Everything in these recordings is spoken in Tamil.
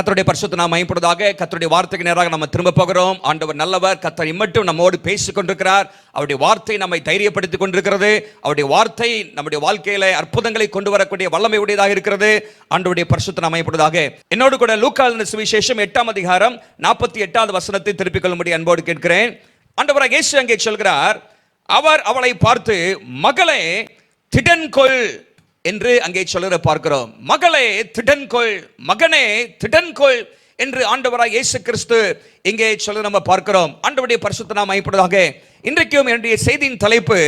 கர்த்தருடைய பரிசுத்த நாமம் மகிமைப்படுவதாக. கர்த்தருடைய வார்த்தைக்கு நேராக நம்ம திரும்ப போகிறோம். ஆண்டவர் நல்லவர். கர்த்தர் இம்மட்டும் நம்மோடு பேசிக் கொண்டிருக்கிறார். அவருடைய வார்த்தை நம்மை தைரியப்படுத்திக் கொண்டிருக்கிறது. அவருடைய வார்த்தை நம்முடைய வாழ்க்கையில அற்புதங்களை கொண்டு வரக்கூடிய வல்லமை உடையதாக இருக்கிறது. ஆண்டவருடைய பரிசுத்த நாமம் மகிமைப்படுவதாக. என்னோடு கூட லூக்கா எழுதின சுவிசேஷம் 8ஆம் அதிகாரம் 48வது வசனத்தை திருப்பிக் கொள்ளும்படி அன்போடு கேட்கிறேன். ஆண்டவராகிய இயேசு அங்கே சொல்கிறார், அவர் அவளை பார்த்து, மகளே திடன்கொள் என்று அங்கே சொல்லுற பார்க்கிறோம். மகளே திடன்கொள், மகனே திடன்கொள் என்று ஆண்டவராய் இயேசு கிறிஸ்து இங்கே சொல்ல நம்ம பார்க்கிறோம். ஆண்டவருடைய பரிசுத்த நாமம் மகிமைப்படுவதாக. இன்றைக்கும் என்னுடைய செய்தியின் தலைப்பு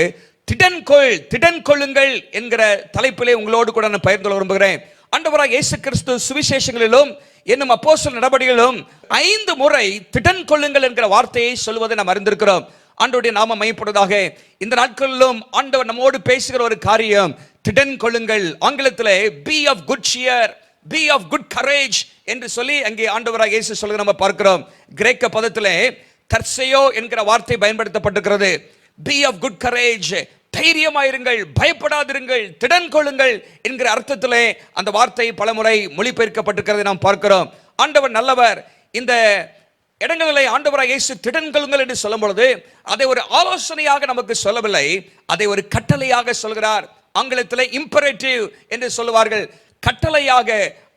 திடன்கொள், திடன்கொள்ளுங்கள் என்கிற தலைப்பிலே உங்களோடு கூட நான் பகிர்ந்து கொள்ள விரும்புகிறேன். ஆண்டவராய் இயேசு கிறிஸ்து சுவிசேஷங்களிலும் என்னும் அப்போஸ்தலர் நடபடிகளிலும் 5 முறை திடன்கொள்ளுங்கள் என்கிற வார்த்தையை சொல்வதை நாம் அறிந்திருக்கிறோம். ஆண்டவருடைய நாமம் மகிமைப்படுவதாக. இந்த நாட்களிலும் ஆண்டவர் நம்மோடு பேசுகிற ஒரு காரியம் திடன் கொள்ளுங்கள். ஆங்கிலத்திலே be of good cheer, be of good courage என்று சொல்லி அங்கே ஆண்டவராகிய இயேசு சொல்லுங்க நம்ம பார்க்கிறோம். கிரேக்க பதத்திலே தர்சையோ என்கிற வார்த்தை பயன்படுத்தப்பட்டிருக்கிறது. be of good courage, தைரியமாயிருங்கள், பயப்படாதிருங்கள், திடன் கொள்ளுங்கள் என்கிற அர்த்தத்திலே அந்த வார்த்தை பலமுறை மொழிபெயர்க்கப்பட்டிருக்கிறதை நாம் பார்க்கிறோம். ஆண்டவர் நல்லவர். இந்த இடங்களிலே ஆண்டவராகிய இயேசு திடன் கொள்ளுங்கள் என்று சொல்லும் பொழுது அதை ஒரு ஆலோசனையாக நமக்கு சொல்லவில்லை, அதை ஒரு கட்டளையாக சொல்கிறார். ஆங்கிலத்தில் இம்பரேட்டிவ் என்று சொல்லுவார்கள். கட்டளையாக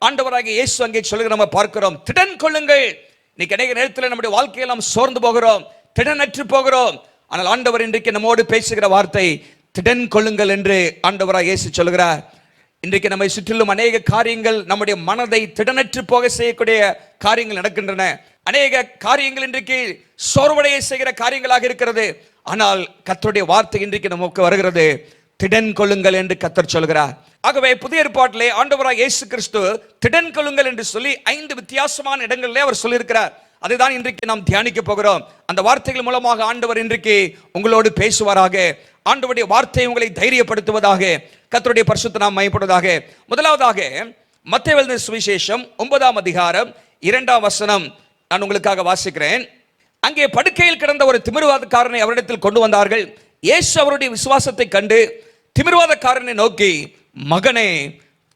ஆண்டவராகிய இயேசு அங்கே சொல்லுகிற நம்ம பார்க்கிறோம். திடன் கொள்ளுங்கள். இன்னைக்கு அநேக நேரத்தில் நம்முடைய வாழ்க்கையில் நாம் சோர்ந்து போகிறோம், திடனற்று போகிறோம். ஆனால் ஆண்டவர் இன்றைக்கு நம்மோடு பேசுகிற வார்த்தை திடன் கொள்ளுங்கள் என்று ஆண்டவராகிய இயேசு சொல்கிறார். இன்றைக்கு நம்மை சுற்றிலும் அநேக காரியங்கள் நம்முடைய மனதை திடனற்று போக செய்யக்கூடிய காரியங்கள் நடக்கின்றன. அநேக காரியங்கள் இன்றைக்கு சோர்வடைய செய்கிற காரியங்களாக இருக்கிறது. ஆனால் கர்த்தருடைய வார்த்தை இன்றைக்கு நமக்கு வருகிறது, திடன் கொள்ளுங்கள் என்று கர்த்தர் சொல்கிறார். ஆகவே புதிய ஏற்பாட்டிலே ஆண்டவராகிய இயேசு கிறிஸ்து திடன் கொள்ளுங்கள் என்று சொல்லி 5 வித்தியாசமான இடங்களிலே அவர் சொல்லியிருக்கிறார். அதைதான் இன்றைக்கு நாம் தியானிக்க போகிறோம். அந்த வார்த்தைகள் மூலமாக ஆண்டவர் இன்றைக்கு உங்களோடு பேசுவாராக. ஆண்டவருடைய வார்த்தை உங்களை தைரியப்படுத்துவதாக. கர்த்தருடைய பரிசுத்த நாமம் மகிமைப்படுவதாக. முதலாவதாக மத்தேயு எழுதின சுவிசேஷம் 9ஆம் அதிகாரம் 2ஆம் வசனம் நான் உங்களுக்காக வாசிக்கிறேன். அங்கே படுக்கையில் கிடந்த ஒரு திமிர்வாதக்காரனை அவரிடத்தில் கொண்டு வந்தார்கள். இயேசு அவருடைய விசுவாசத்தை கண்டு திமிர்வாதக்காரனை நோக்கி, மகனே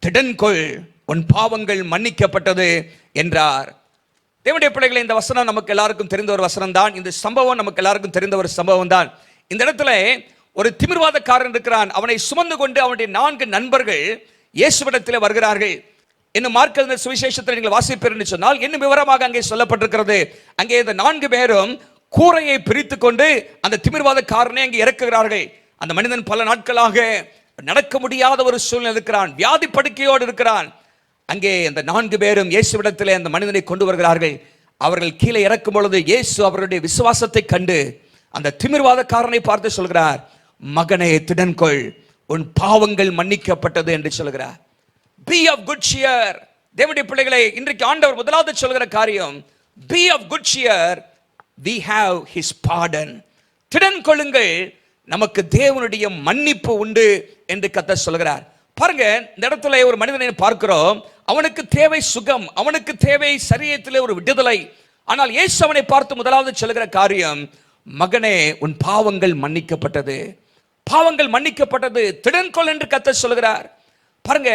திடன்கொள், உன் பாவங்கள் மன்னிக்கப்பட்டது என்றார். தேவனுடைய பிள்ளைகளை, இந்த வசனம் நமக்கு எல்லாருக்கும் தெரிந்த ஒரு வசனம் தான். இந்த சம்பவம் நமக்கு எல்லாருக்கும் தெரிந்த ஒரு சம்பவம் தான். இந்த இடத்துல ஒரு திமிர்வாதக்காரன் இருக்கிறான். அவனை சுமந்து கொண்டு அவனுடைய 4 நண்பர்கள் இயேசுவிடத்தில் வருகிறார்கள். இன்னும் மார்க் எழுதின சுவிசேஷத்தில் நீங்கள் வாசிப்பீர் என்று சொன்னால் இன்னும் விவரமாக அங்கே சொல்லப்பட்டிருக்கிறது. அங்கே இந்த 4 பேரும் கூரையை பிரித்து கொண்டு அந்த திமிர்வாதக்காரனை அங்கே இறக்குகிறார்கள். அந்த மனிதன் பல நாட்களாக நடக்க முடியாத ஒரு சூழ்நிலை இருக்கிறான், வியாதி படுக்கையோடு இருக்கிறான். அங்கே அந்த 4 பேரும் இயேசுவிடத்திலே அந்த மனிதனை கொண்டு வருகிறார்கள். அவர்கள் கீழே இறக்கும் பொழுது இயேசு அவருடைய விசுவாசத்தை கண்டு அந்த திமிர்வாதக்காரனை பார்த்து சொல்கிறார், மகனே திடன்கொள், உன் பாவங்கள் மன்னிக்கப்பட்டது என்று சொல்கிறார். be of good cheer. தேவனுடைய பிள்ளைகளை, இன்றைக்கு ஆண்டவர் முதலாவது சொல்கிற காரியம் be of good cheer, we have his pardon. திடன் கொள்ளுங்கள், நமக்கு தேவனுடைய மன்னிப்பு உண்டு என்று கர்த்தர் சொல்கிறார். பாருங்க, இந்த இடத்துல ஒரு மனிதனை பார்க்கிறோம். அவனுக்கு தேவை சுகம், அவனுக்கு தேவை சரீரத்திலே ஒரு விடுதலை. ஆனால் இயேசு அவனை பார்த்து முதலாவது சொல்கிற காரியம், மகனே உன் பாவங்கள் மன்னிக்கப்பட்டது, பாவங்கள் மன்னிக்கப்பட்டது, திடன்கொள் என்று கர்த்தர் சொல்கிறார். பாருங்க,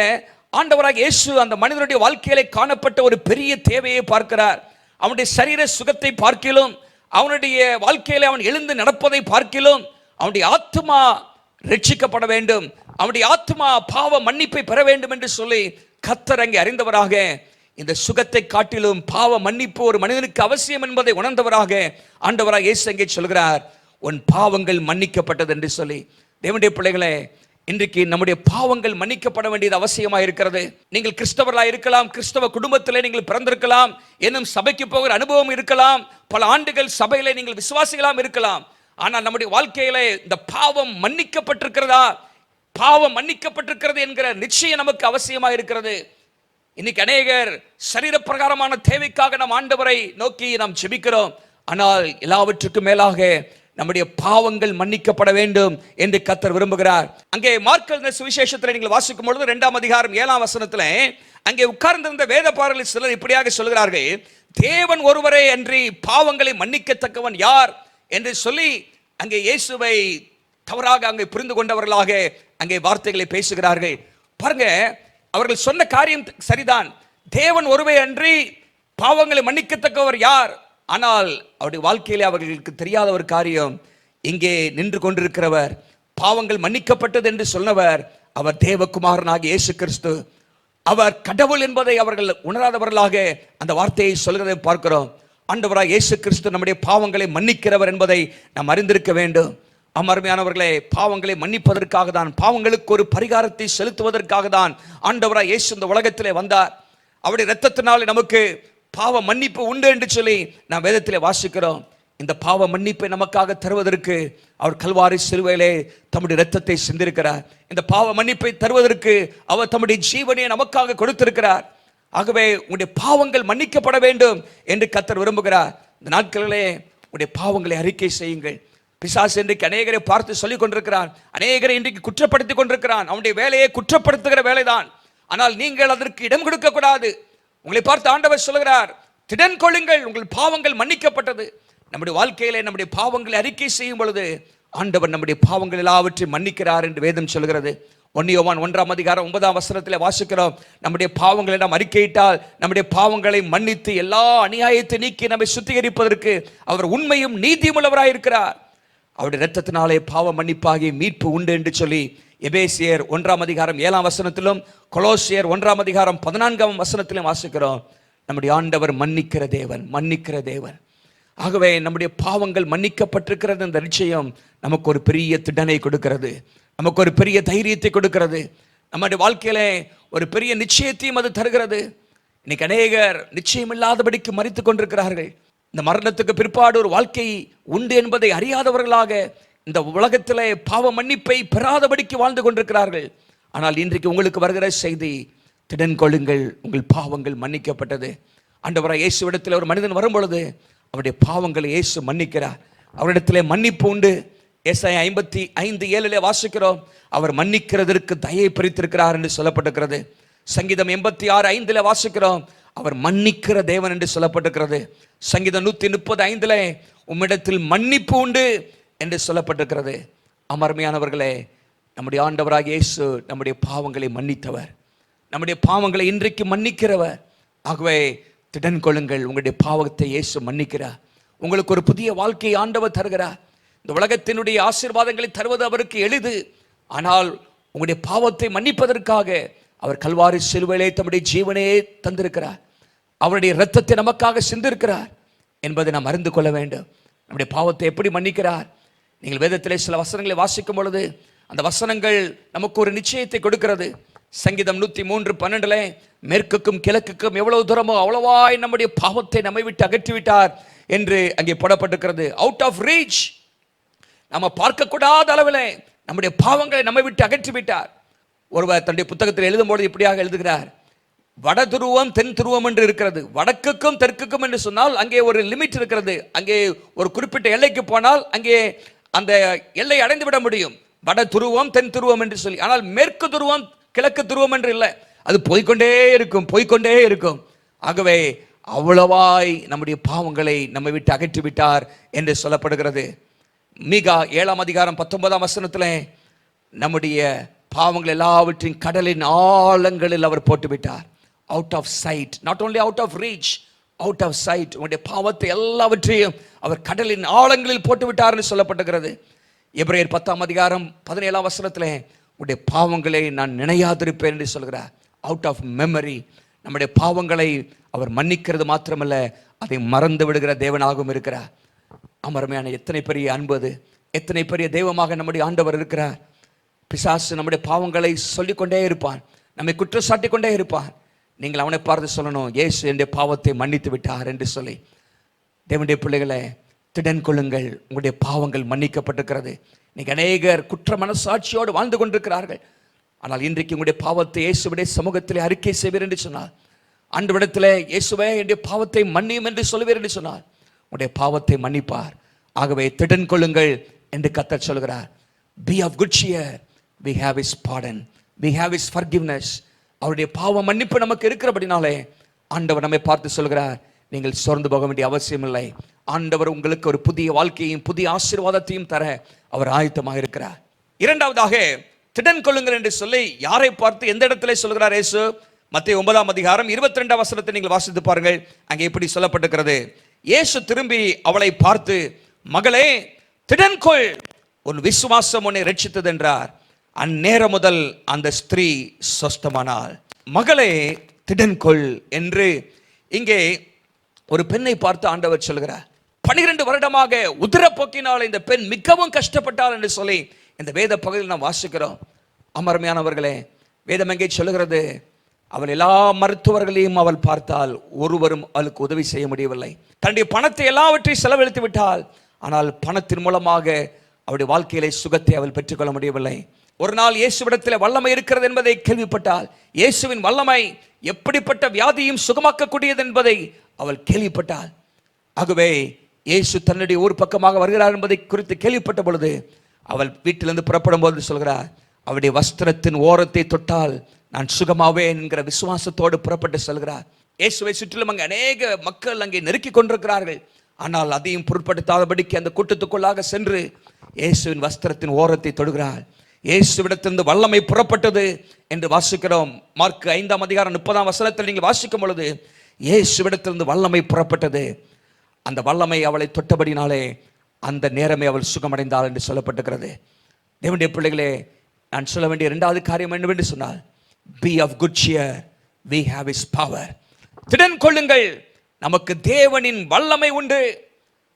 ஆண்டவராகிய இயேசு அந்த மனிதனுடைய வாழ்க்கையிலே காணப்பட்ட ஒரு பெரிய தேவையை பார்க்கிறார். அவனுடைய சரீர சுகத்தை பார்க்கிலும், அவனுடைய வாழ்க்கையிலே அவன் எழுந்து நடப்பதை பார்க்கிலும், அவனுடைய ஆத்துமா ரட்சிக்கப்பட வேண்டும், அவனுடைய ஆத்துமா பாவ மன்னிப்பை பெற வேண்டும் என்று சொல்லி கர்த்தர் அங்கே அறிந்தவராக, இந்த சுகத்தை காட்டிலும் பாவ மன்னிப்பு ஒரு மனிதனுக்கு அவசியம் என்பதை உணர்ந்தவராக ஆண்டவராக இயேசு அங்கே சொல்கிறார், உன் பாவங்கள் மன்னிக்கப்பட்டது என்று சொல்லி. தேவனுடைய பிள்ளைகளே, இன்றைக்கு நம்முடைய பாவங்கள் மன்னிக்கப்பட வேண்டியது அவசியமாக இருக்கிறது. நீங்கள் கிறிஸ்தவர்களாக இருக்கலாம், கிறிஸ்தவ குடும்பத்திலே நீங்கள் பிறந்திருக்கலாம், இன்னும் சபைக்கு போகிற அனுபவம் இருக்கலாம், பல ஆண்டுகள் சபையிலே நீங்கள் விசுவாசிகளாம் இருக்கலாம். ஆனால் நம்முடைய வாழ்க்கையிலே இந்த பாவம் மன்னிக்கப்பட்டிருக்கிறதா, பாவம் மன்னிக்கப்பட்டிருக்கிறது என்கிற நிச்சயம் நமக்கு அவசியமாக இருக்கிறது. இன்னைக்கு அநேகர் சரீர பிரகாரமான தேவைக்காக நாம் ஆண்டவரை நோக்கி நாம் ஜெபிக்கிறோம். ஆனால் எல்லாவற்றுக்கும் மேலாக நம்முடைய பாவங்கள் மன்னிக்கப்பட வேண்டும் என்று கர்த்தர் விரும்புகிறார். அங்கே மார்க் எழுதின சுவிசேஷத்தில் நீங்கள் வாசிக்கும் பொழுது 2ஆம் அதிகாரம் 7ஆம் வசனத்தில் அங்கே உட்கார்ந்திருந்த வேதபாரகர்கள் சிலர் இப்படியாக சொல்கிறார்கள், தேவன் ஒருவரே அன்றி பாவங்களை மன்னிக்கத்தக்கவன் யார் என்று சொல்லி அங்கே இயேசுவை தவறாக அங்கே புரிந்து கொண்டவர்களாக அங்கே வார்த்தைகளை பேசுகிறார்கள். பாருங்க, அவர்கள் சொன்ன காரியம் சரிதான். தேவன் ஒருவரே அன்றி பாவங்களை மன்னிக்கத்தக்கவர் யார்? ஆனால் அவருடைய வாழ்க்கையிலே அவர்களுக்கு தெரியாத ஒரு காரியம், இங்கே நின்று கொண்டிருக்கிறவர், பாவங்கள் மன்னிக்கப்பட்டது என்று சொன்னவர் அவர் தேவகுமாரனாகிய இயேசு கிறிஸ்து. அவர் கடவுள் என்பதை அவர்கள் உணராதவர்களாக அந்த வார்த்தையை சொல்கிறதை பார்க்கிறோம். ஆண்டவராக இயேசு கிறிஸ்து நம்முடைய பாவங்களை மன்னிக்கிறவர் என்பதை நாம் அறிந்திருக்க வேண்டும். அமர்மையானவர்களே, பாவங்களை மன்னிப்பதற்காக தான், பாவங்களுக்கு ஒரு பரிகாரத்தை செலுத்துவதற்காக தான் ஆண்டவராக இயேசு இந்த உலகத்திலே வந்தார். அவருடைய இரத்தத்தினாலே நமக்கு பாவ மன்னிப்பு உண்டு என்று சொல்லி நாம் வேதத்திலே வாசிக்கிறோம். இந்த பாவ மன்னிப்பை நமக்காக தருவதற்கு அவர் கல்வாரி சிலுவையிலே தம்முடைய இரத்தத்தை சிந்திருக்கிறார். இந்த பாவ மன்னிப்பை தருவதற்கு அவர் தம்முடைய ஜீவனை நமக்காக கொடுத்திருக்கிறார். ஆகவே உங்களுடைய பாவங்கள் மன்னிக்கப்பட வேண்டும் என்று கர்த்தர் விரும்புகிறார். இந்த நாட்களிலே உங்களுடைய பாவங்களை அறிக்கை செய்யுங்கள். பிசாசு இன்றைக்கு அநேகரை பார்த்து சொல்லிக் கொண்டிருக்கிறான், அநேகரை இன்றைக்கு குற்றப்படுத்திக் கொண்டிருக்கிறான். அவனுடைய வேலையை குற்றப்படுத்துகிற வேலைதான். ஆனால் நீங்கள் அதற்கு இடம் கொடுக்க கூடாது. உங்களை பார்த்து ஆண்டவர் சொல்கிறார், திடன் கொள்ளுங்கள், உங்கள் பாவங்கள் மன்னிக்கப்பட்டது. நம்முடைய வாழ்க்கையிலே நம்முடைய பாவங்களை அறிக்கை செய்யும் பொழுது ஆண்டவர் நம்முடைய பாவங்கள் எல்லாவற்றையும் மன்னிக்கிறார் என்று வேதம் சொல்கிறது. 1 யோவான் 1:9 வாசிக்கிறோம், நம்முடைய பாவங்களை நாம் அறிக்கையிட்டால் நம்முடைய பாவங்களை மன்னித்து எல்லா அநியாயத்தை நீக்கி நம்மை சுத்திகரிப்பதற்கு அவர் உண்மையும் நீதியும் உள்ளவராய் இருக்கிறார். அவருடைய இரத்தத்தினாலே பாவ மன்னிப்பாகி மீட்பு உண்டு என்று சொல்லி எபேசியர் 1:7 கொலோசியர் 1:14 வாசிக்கிறோம். நம்முடைய ஆண்டவர் மன்னிக்கிற தேவன், மன்னிக்கிற தேவன். ஆகவே நம்முடைய பாவங்கள் மன்னிக்கப்பட்டிருக்கிறது என்ற நிச்சயம் நமக்கு ஒரு பெரிய திடனை கொடுக்கிறது, நமக்கு ஒரு பெரிய தைரியத்தை கொடுக்கிறது, நம்முடைய வாழ்க்கையில ஒரு பெரிய நிச்சயத்தையும் அது தருகிறது. இன்னைக்கு அநேகர் நிச்சயம் இல்லாதபடிக்கு மரித்து கொண்டிருக்கிறார்கள். இந்த மரணத்துக்கு பிற்பாடு ஒரு வாழ்க்கை உண்டு என்பதை அறியாதவர்களாக இந்த உலகத்திலே பாவ மன்னிப்பை பெறாதபடிக்கு வாழ்ந்து கொண்டிருக்கிறார்கள். ஆனால் இன்றைக்கு உங்களுக்கு வருகிற செய்தி, திடன் கொள்ளுங்கள், உங்கள் பாவங்கள் மன்னிக்கப்பட்டது. ஆண்டவராகிய இயேசுவிடத்தில் ஒரு மனிதன் வரும் பொழுது அவருடைய பாவங்களை இயேசு மன்னிக்கிறார். அவரிடத்திலே மன்னிப்பு உண்டு. ஏசாயா 55:7 வாசிக்கிறோம், அவர் மன்னிக்கிறதற்கு தயை பிரித்திருக்கிறார் என்று சொல்லப்பட்டிருக்கிறது. சங்கீதம் 86:5 வாசிக்கிறோம், அவர் மன்னிக்கிற தேவன் என்று சொல்லப்பட்டிருக்கிறது. சங்கீதம் 135 உம்மிடத்தில் மன்னிப்பு உண்டு என்று சொல்லப்பட்டிருக்கிறது. அமர்மையானவர்களே, நம்முடைய ஆண்டவராகிய இயேசு நம்முடைய பாவங்களை மன்னித்தவர், நம்முடைய பாவங்களை இன்றைக்கு மன்னிக்கிறவர். ஆகவே திடன் கொள்ளுங்கள், உங்களுடைய பாவத்தை இயேசு மன்னிக்கிறார். உங்களுக்கு ஒரு புதிய வாழ்க்கையை ஆண்டவர் தருகிறார். இந்த உலகத்தினுடைய ஆசீர்வாதங்களை தருவது அவருக்கு எளிது. ஆனால் உங்களுடைய பாவத்தை மன்னிப்பதற்காக அவர் கல்வாரி சிலுவையிலே தம்முடைய ஜீவனையே தந்திருக்கிறார். அவருடைய இரத்தத்தை நமக்காக சிந்திருக்கிறார் என்பதை நாம் அறிந்து கொள்ள வேண்டும். நம்முடைய பாவத்தை எப்படி மன்னிக்கிறார்? நீங்கள் வேதத்திலே சில வசனங்களை வாசிக்கும் பொழுது அந்த வசனங்கள் நமக்கு ஒரு நிச்சயத்தை கொடுக்கிறது. சங்கீதம் 103:12 மேற்குக்கும் கிழக்குக்கும் எவ்வளவு தூரமோ அவ்வளவாய் நம்முடைய பாவத்தை நம்மை விட்டு அகற்றிவிட்டார் என்று அங்கே போடப்பட்டிருக்கிறது. அவுட் ஆஃப் ரீச், நம்ம பார்க்கக்கூடாத அளவில் நம்முடைய பாவங்களை நம்மை விட்டு அகற்றிவிட்டார். ஒருவர் தன்னுடைய புத்தகத்தில் எழுதும்போது இப்படியாக எழுதுகிறார், வட துருவம் தென் துருவம் என்று இருக்கிறது. வடக்குக்கும் தெற்குக்கும் என்று சொன்னால் அங்கே ஒரு லிமிட் இருக்கிறது. அங்கே ஒரு குறிப்பிட்ட எல்லைக்கு போனால் அங்கே அந்த எல்லை அடைந்து விட முடியும், வட துருவம் தென் துருவம் என்று சொல்லி. ஆனால் மேற்கு துருவம் கிழக்கு துருவம் என்று இல்லை, அது போய்கொண்டே இருக்கும், போய்கொண்டே இருக்கும். ஆகவே அவ்வளவாய் நம்முடைய பாவங்களை நம்மை விட்டு அகற்றிவிட்டார் என்று சொல்லப்படுகிறது. மீகா 7:19 நம்முடைய பாவங்கள் எல்லாவற்றையும் கடலின் ஆழங்களில் அவர் போட்டுவிட்டார். Out of sight, not only out of reach, out of sight. உங்களுடைய பாவத்தை எல்லாவற்றையும் அவர் கடலின் ஆழங்களில் போட்டுவிட்டார் என்று சொல்லப்பட்டிருக்கிறது. எபிரேயர் 10:17 உடைய பாவங்களை நான் நினையாதிருப்பேன் என்று சொல்கிறார். Out of memory. நம்முடைய பாவங்களை அவர் மன்னிக்கிறது மாத்திரமல்ல, அதை மறந்து விடுகிற தேவனாகவும் இருக்கிறார். அமர்மையான எத்தனை பெரிய அன்பு அது! எத்தனை பெரிய தெய்வமாக நம்முடைய ஆண்டவர் இருக்கிறார். பிசாசு நம்முடைய பாவங்களை சொல்லிக்கொண்டே இருப்பான், நம்மை குற்றச்சாட்டி கொண்டே இருப்பான். நீங்கள் அவனை பார்த்து சொல்லணும், இயேசு என்னுடைய பாவத்தை மன்னித்து விட்டார் என்று சொல்லி. தேவனுடைய பிள்ளைகளை, திடன் கொள்ளுங்கள், உங்களுடைய பாவங்கள் மன்னிக்கப்பட்டிருக்கிறது. இன்னைக்கு அநேகர் குற்ற மனசாட்சியோடு வாழ்ந்து கொண்டிருக்கிறார்கள். ஆனால் இன்றைக்கு உங்களுடைய பாவத்தை இயேசுவுடைய சமூகத்திலே அறிக்கை செய்வீர் என்று சொன்னார். ஆண்டவரிடத்திலே இயேசுவே என்னுடைய பாவத்தை மன்னியும் என்று சொல்லுவீர் என்று சொன்னார். உங்களுடைய பாவத்தை மன்னிப்பார். ஆகவே திடன் கொள்ளுங்கள் என்று கர்த்தர் சொல்கிறார். Be of good cheer, we have his pardon, we have his forgiveness. அவருடைய பாவ மன்னிப்பு நமக்கு இருக்கிறபடினாலே ஆண்டவர் நம்மை பார்த்து சொல்கிறார், நீங்கள் சோர்ந்து போக வேண்டிய அவசியம் இல்லை. ஆண்டவர் உங்களுக்கு ஒரு புதிய வாழ்க்கையும் புதிய ஆசீர்வாதத்தையும் தர அவர் ஆயத்தமாக இருக்கிறார். இரண்டாவதாக, திடன் கொள்ளுங்கள் என்று சொல்லி யாரை பார்த்து எந்த இடத்துல சொல்கிறார் இயேசு? மத்தேயு 9ஆம் அதிகாரம் 22ஆம் வசனத்தை நீங்கள் வாசித்து பாருங்கள். அங்கே இப்படி சொல்லப்பட்டிருக்கிறது. இயேசு திரும்பி அவளை பார்த்து, மகளே திடன்கொள், உன் விசுவாசம் உன்னை ரட்சித்தது என்றார். அந்நேரம் முதல் அந்த ஸ்திரீ சொஸ்தமானாள். மகளே திடன்கொள் என்று இங்கே ஒரு பெண்ணை பார்த்து ஆண்டவர் சொல்கிறார். 12 வருடமாக உதிரப்போக்கினால் இந்த பெண் மிகவும் கஷ்டப்பட்டாள் என்று சொல்லி இந்த வேத பகுதியில் நாம் வாசிக்கிறோம். அமர்மையானவர்களே, வேதம் எங்கே சொல்லுகிறது, அவள் எல்லா மருத்துவர்களையும் அவள் பார்த்தால் ஒருவரும் அவளுக்கு உதவி செய்ய முடியவில்லை. தன்னுடைய பணத்தை எல்லாவற்றையும் செலவழித்து விட்டாள். ஆனால் பணத்தின் மூலமாக அவருடைய வாழ்க்கையிலே சுகத்தை அவள் பெற்றுக்கொள்ள முடியவில்லை. ஒரு நாள் இயேசுவிடத்தில் வல்லமை இருக்கிறது என்பதை கேள்விப்பட்டாள். இயேசுவின் வல்லமை எப்படிப்பட்ட வியாதியும் சுகமாக்கக்கூடியது என்பதை அவள் கேள்விப்பட்டாள். ஆகவே இயேசு தன்னுடைய ஊர் பக்கமாக வருகிறார் என்பதை குறித்து கேள்விப்பட்ட பொழுது அவள் வீட்டிலிருந்து புறப்படும் போது சொல்கிறார், அவருடைய வஸ்திரத்தின் ஓரத்தை தொட்டால் நான் சுகமாவேன் என்கிற விசுவாசத்தோடு புறப்பட்டு செல்கிறார். இயேசுவை சுற்றிலும் அங்கே அநேக மக்கள் அங்கே நெருக்கி கொண்டிருக்கிறார்கள். ஆனால் அதையும் பொருட்படுத்தாதபடிக்கு அந்த கூட்டத்துக்குள்ளாக சென்று இயேசுவின் வஸ்திரத்தின் ஓரத்தை தொடுகிறார். இயேசுவிடத்திலிருந்து வல்லமை புறப்பட்டது என்று வாசிக்கிறோம். மார்க் 5ஆம் அதிகாரம் 30ஆம் வசனத்தில் நீங்கள் வாசிக்கும் பொழுது இயேசுவிடத்திலிருந்து வல்லமை புறப்பட்டது. அந்த வல்லமை அவளை தொட்டபடினாலே அந்த நேரமே அவள் சுகமடைந்தாள் என்று சொல்லப்பட்டிருக்கிறது. தேவனுடைய பிள்ளைகளே, நான் சொல்ல வேண்டிய இரண்டாவது காரியம் என்னவென்று சொன்னால், be of good cheer, we have his power. திடன் கொள்ளுங்கள், நமக்கு தேவனின் வல்லமை உண்டு.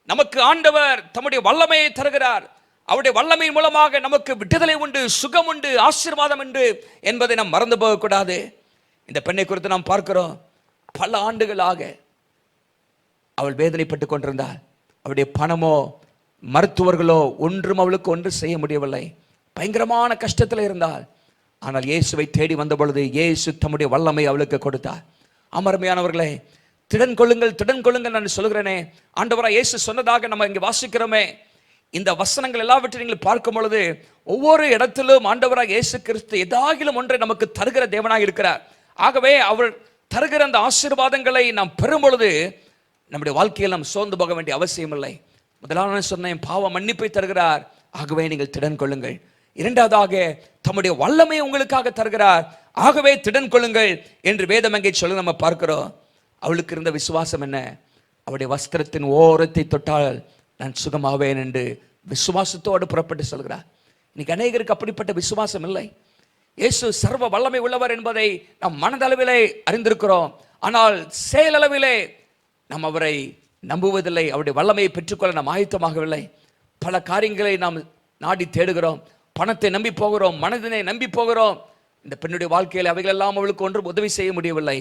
நமக்கு ஆண்டவர் தம்முடைய வல்லமையை தருகிறார். அவருடைய வல்லமையின் மூலமாக நமக்கு விடுதலை உண்டு, சுகம் உண்டு, ஆசீர்வாதம் உண்டு என்பதை நாம் மறந்து போகக்கூடாது. இந்த பெண்ணை குறித்து நாம் பார்க்கிறோம். பல ஆண்டுகளாக அவள் வேதனைப்பட்டு கொண்டிருந்தாள். அவருடைய பணமோ மருத்துவர்களோ ஒன்றும் அவளுக்கு ஒன்று செய்ய முடியவில்லை. பயங்கரமான கஷ்டத்தில் இருந்தாள். ஆனால் இயேசுவை தேடி வந்த பொழுது இயேசு தம்முடைய வல்லமை அவளுக்கு கொடுத்தார். அமர்மையானவர்களே, திடன் கொள்ளுங்கள், திடன் கொள்ளுங்கள் நான் சொல்கிறேனே. ஆண்டவராக இயேசு சொன்னதாக நம்ம இங்கே வாசிக்கிறோமே. இந்த வசனங்கள் எல்லாவற்றையும் நீங்கள் பார்க்கும் பொழுது ஒவ்வொரு இடத்திலும் ஆண்டவராக இயேசு கிறிஸ்து ஏதாகிலும் ஒன்றை நமக்கு தருகிற தேவனாக இருக்கிறார். ஆகவே அவர் தருகிற அந்த ஆசீர்வாதங்களை நாம் பெறும் பொழுது நம்முடைய வாழ்க்கையில் நாம் சோர்ந்து போக வேண்டிய அவசியம் இல்லை. முதலாவது சொன்னேன், பாவ மன்னிப்பை தருகிறார். ஆகவே நீங்கள் திடன் கொள்ளுங்கள். இரண்டாவதாக தம்முடைய வல்லமை உங்களுக்காக தருகிறார். ஆகவே திடன் கொள்ளுங்கள் என்று வேதம் அங்கே சொல்லி நம்ம பார்க்கிறோம். அவளுக்கு இருந்த விசுவாசம் என்ன? அவருடைய வஸ்திரத்தின் ஓரத்தை தொட்டால் நான் சுகமாவேன் என்று விசுவாசத்தோடு புறப்பட்டு சொல்கிறார். இன்னைக்கு அநேகருக்கு அப்படிப்பட்ட விசுவாசம் இல்லை. இயேசு சர்வ வல்லமை உள்ளவர் என்பதை நாம் மனதளவிலே அறிந்திருக்கிறோம். ஆனால் செயலளவிலே நாம் அவரை நம்புவதில்லை. அவருடைய வல்லமையை பெற்றுக்கொள்ள நாம் ஆயத்தமாகவில்லை. பல காரியங்களை நாம் நாடி தேடுகிறோம். பணத்தை நம்பி போகிறோம், மனதினை நம்பி போகிறோம். இந்த பெண்ணுடைய வாழ்க்கையில் அவைகளெல்லாம் அவளுக்கு ஒன்றும் உதவி செய்ய முடியவில்லை.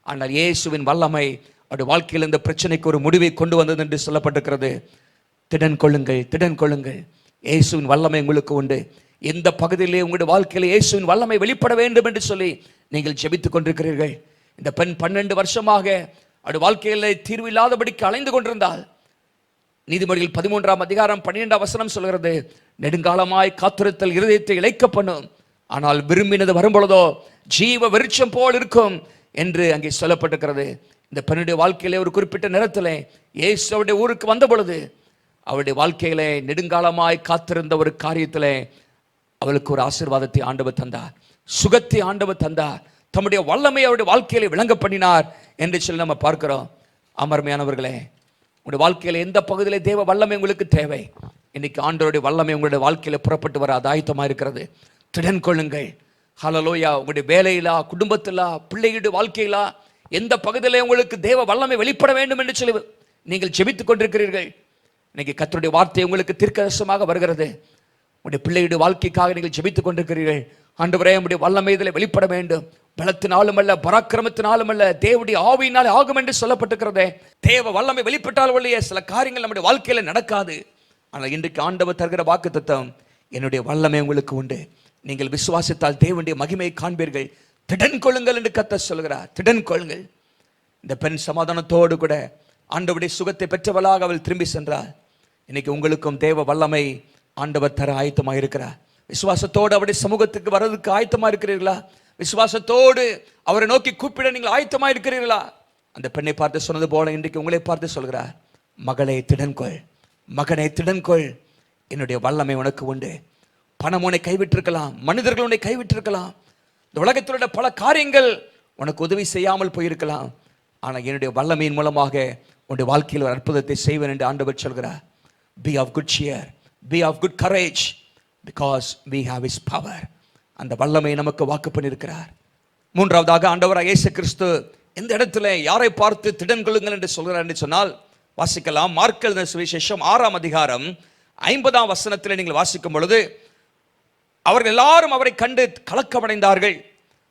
ஆனால் இயேசுவின் வல்லமை அவருடைய வாழ்க்கையில் இந்த பிரச்சனைக்கு ஒரு முடிவை கொண்டு வந்தது என்று சொல்லப்பட்டிருக்கிறது. திடன் கொள்ளுங்கள், திடன் கொள்ளுங்கள். இயேசுவின் வல்லமை உங்களுக்கு உண்டு. எந்த பகுதியிலே உங்களுடைய வாழ்க்கையில் இயேசுவின் வல்லமை வெளிப்பட வேண்டும் என்று சொல்லி நீங்கள் ஜெபித்துக் கொண்டிருக்கிறீர்கள். இந்த பெண் 12 வருஷமாக அவருடைய வாழ்க்கையில் தீர்வு இல்லாதபடிக்கு அலைந்து கொண்டிருந்தால், நீதிமொழிகள் 13ஆம் அதிகாரம் 12ஆம் வசனம் சொல்கிறது, நெடுங்காலமாய் காத்திருத்தல் இருதயத்தை இளைக்க பண்ணும், ஆனால் விரும்பினது வரும்பொழுதோ ஜீவ விருட்சம் போல் இருக்கும் என்று அங்கே சொல்லப்பட்டிருக்கிறது. இந்த பெண்ணுடைய வாழ்க்கையிலே ஒரு குறிப்பிட்ட நேரத்தில் இயேசு அவருடைய ஊருக்கு வந்த பொழுது அவருடைய வாழ்க்கையிலே நெடுங்காலமாய் காத்திருந்த ஒரு காரியத்திலே அவளுக்கு ஒரு ஆசீர்வாதத்தை ஆண்டவர் தந்தார், சுகத்தை ஆண்டவர் தந்தார், தம்முடைய வல்லமை அவருடைய வாழ்க்கையிலே விளங்க பண்ணினார் என்று சொல்லி நம்ம பார்க்கிறோம். அமர்மையானவர்களே, உங்களுடைய வாழ்க்கையில் எந்த பகுதியிலே தேவ வல்லமை உங்களுக்கு தேவை? இன்னைக்கு ஆண்டவருடைய வல்லமை உங்களுடைய வாழ்க்கையில புறப்பட்டு வர ஆயத்தமாக இருக்கிறது. திடன் கொள்ளுங்கள். ஹல்லேலூயா. உங்களுடைய வேலையிலா, குடும்பத்திலா, பிள்ளைகளுடைய வாழ்க்கையிலா, எந்த பகுதியிலே உங்களுக்கு தேவ வல்லமை வெளிப்பட வேண்டும் என்று சொல்லி நீங்கள் ஜெபித்துக் கொண்டிருக்கிறீர்கள். இன்னைக்கு கர்த்தருடைய வார்த்தை உங்களுக்கு தீர்க்கதரிசனமாக வருகிறது. உங்களுடைய பிள்ளையுடைய வாழ்க்கைக்காக நீங்கள் ஜெபித்துக் கொண்டிருக்கிறீர்கள். ஆண்டவரே, உம்முடைய வல்லமை இதில் வெளிப்பட வேண்டும். பலத்தினாலும் அல்ல, பராக்கிரமத்தினாலும் அல்ல, தேவனுடைய ஆவியினாலே ஆகும் என்று சொல்லப்பட்டிருக்கிறதே. தேவ வல்லமை வெளிப்பட்டால் ஒழிய சில காரியங்கள் நம்முடைய வாழ்க்கையில நடக்காது. ஆனால் இன்றைக்கு ஆண்டவர் தருகிற வாக்குத்தத்தம், என்னுடைய வல்லமை உங்களுக்கு உண்டு, நீங்கள் விசுவாசித்தால் தேவனுடைய மகிமையை காண்பீர்கள், திடன் கொள்ளுங்கள் என்று கர்த்தர் சொல்கிறார். திடன் கொள்ளுங்கள். இந்த பெண் சமாதானத்தோடு கூட ஆண்டவருடைய சுகத்தை பெற்றவளாக அவள் திரும்பி சென்றாள். இன்னைக்கு உங்களுக்கும் தேவ வல்லமை ஆண்டவர் தர ஆயத்தமாக இருக்கிறார். விசுவாசத்தோடு அவருடைய சமூகத்துக்கு வர்றதுக்கு ஆயத்தமாக இருக்கிறீர்களா? விசுவாசத்தோடு அவரை நோக்கி கூப்பிட நீங்கள் ஆயத்தமாக இருக்கிறீர்களா? அந்த பெண்ணை பார்த்து சொன்னது போல இன்றைக்கு உங்களை பார்த்து சொல்கிறார், மகளே திடன்கொள், மகனே திடன்கொள், என்னுடைய வல்லமை உனக்கு உண்டு. பணம் உன்னை கைவிட்டிருக்கலாம், மனிதர்கள் உன்னை கைவிட்டிருக்கலாம், இந்த உலகத்தில் உள்ள பல காரியங்கள் உனக்கு உதவி செய்யாமல் போயிருக்கலாம், ஆனால் என்னுடைய வல்லமையின் மூலமாக உன்னுடைய வாழ்க்கையில் ஒரு அற்புதத்தை செய்வேன் என்று ஆண்டவர் சொல்கிறார். Be of good cheer, be of good courage, because we have his power. அந்த வல்லமை நமக்கு வாக்கு பண்ணியிருக்கிறார். மூன்றாவதாக ஆண்டவராகிய இயேசு கிறிஸ்து இந்த இடத்துல யாரை பார்த்து திடன் கொள்ளுங்கள் என்று சொல்கிறார் என்று சொன்னால், வாசிக்கலாம். மார்க் எழுதின சுவிசேஷம் 6ஆம் அதிகாரம் 50ஆம் வசனத்தில் நீங்கள் வாசிக்கும் பொழுது, அவர்கள் எல்லாரும் அவரை கண்டு கலக்கமடைந்தார்கள்.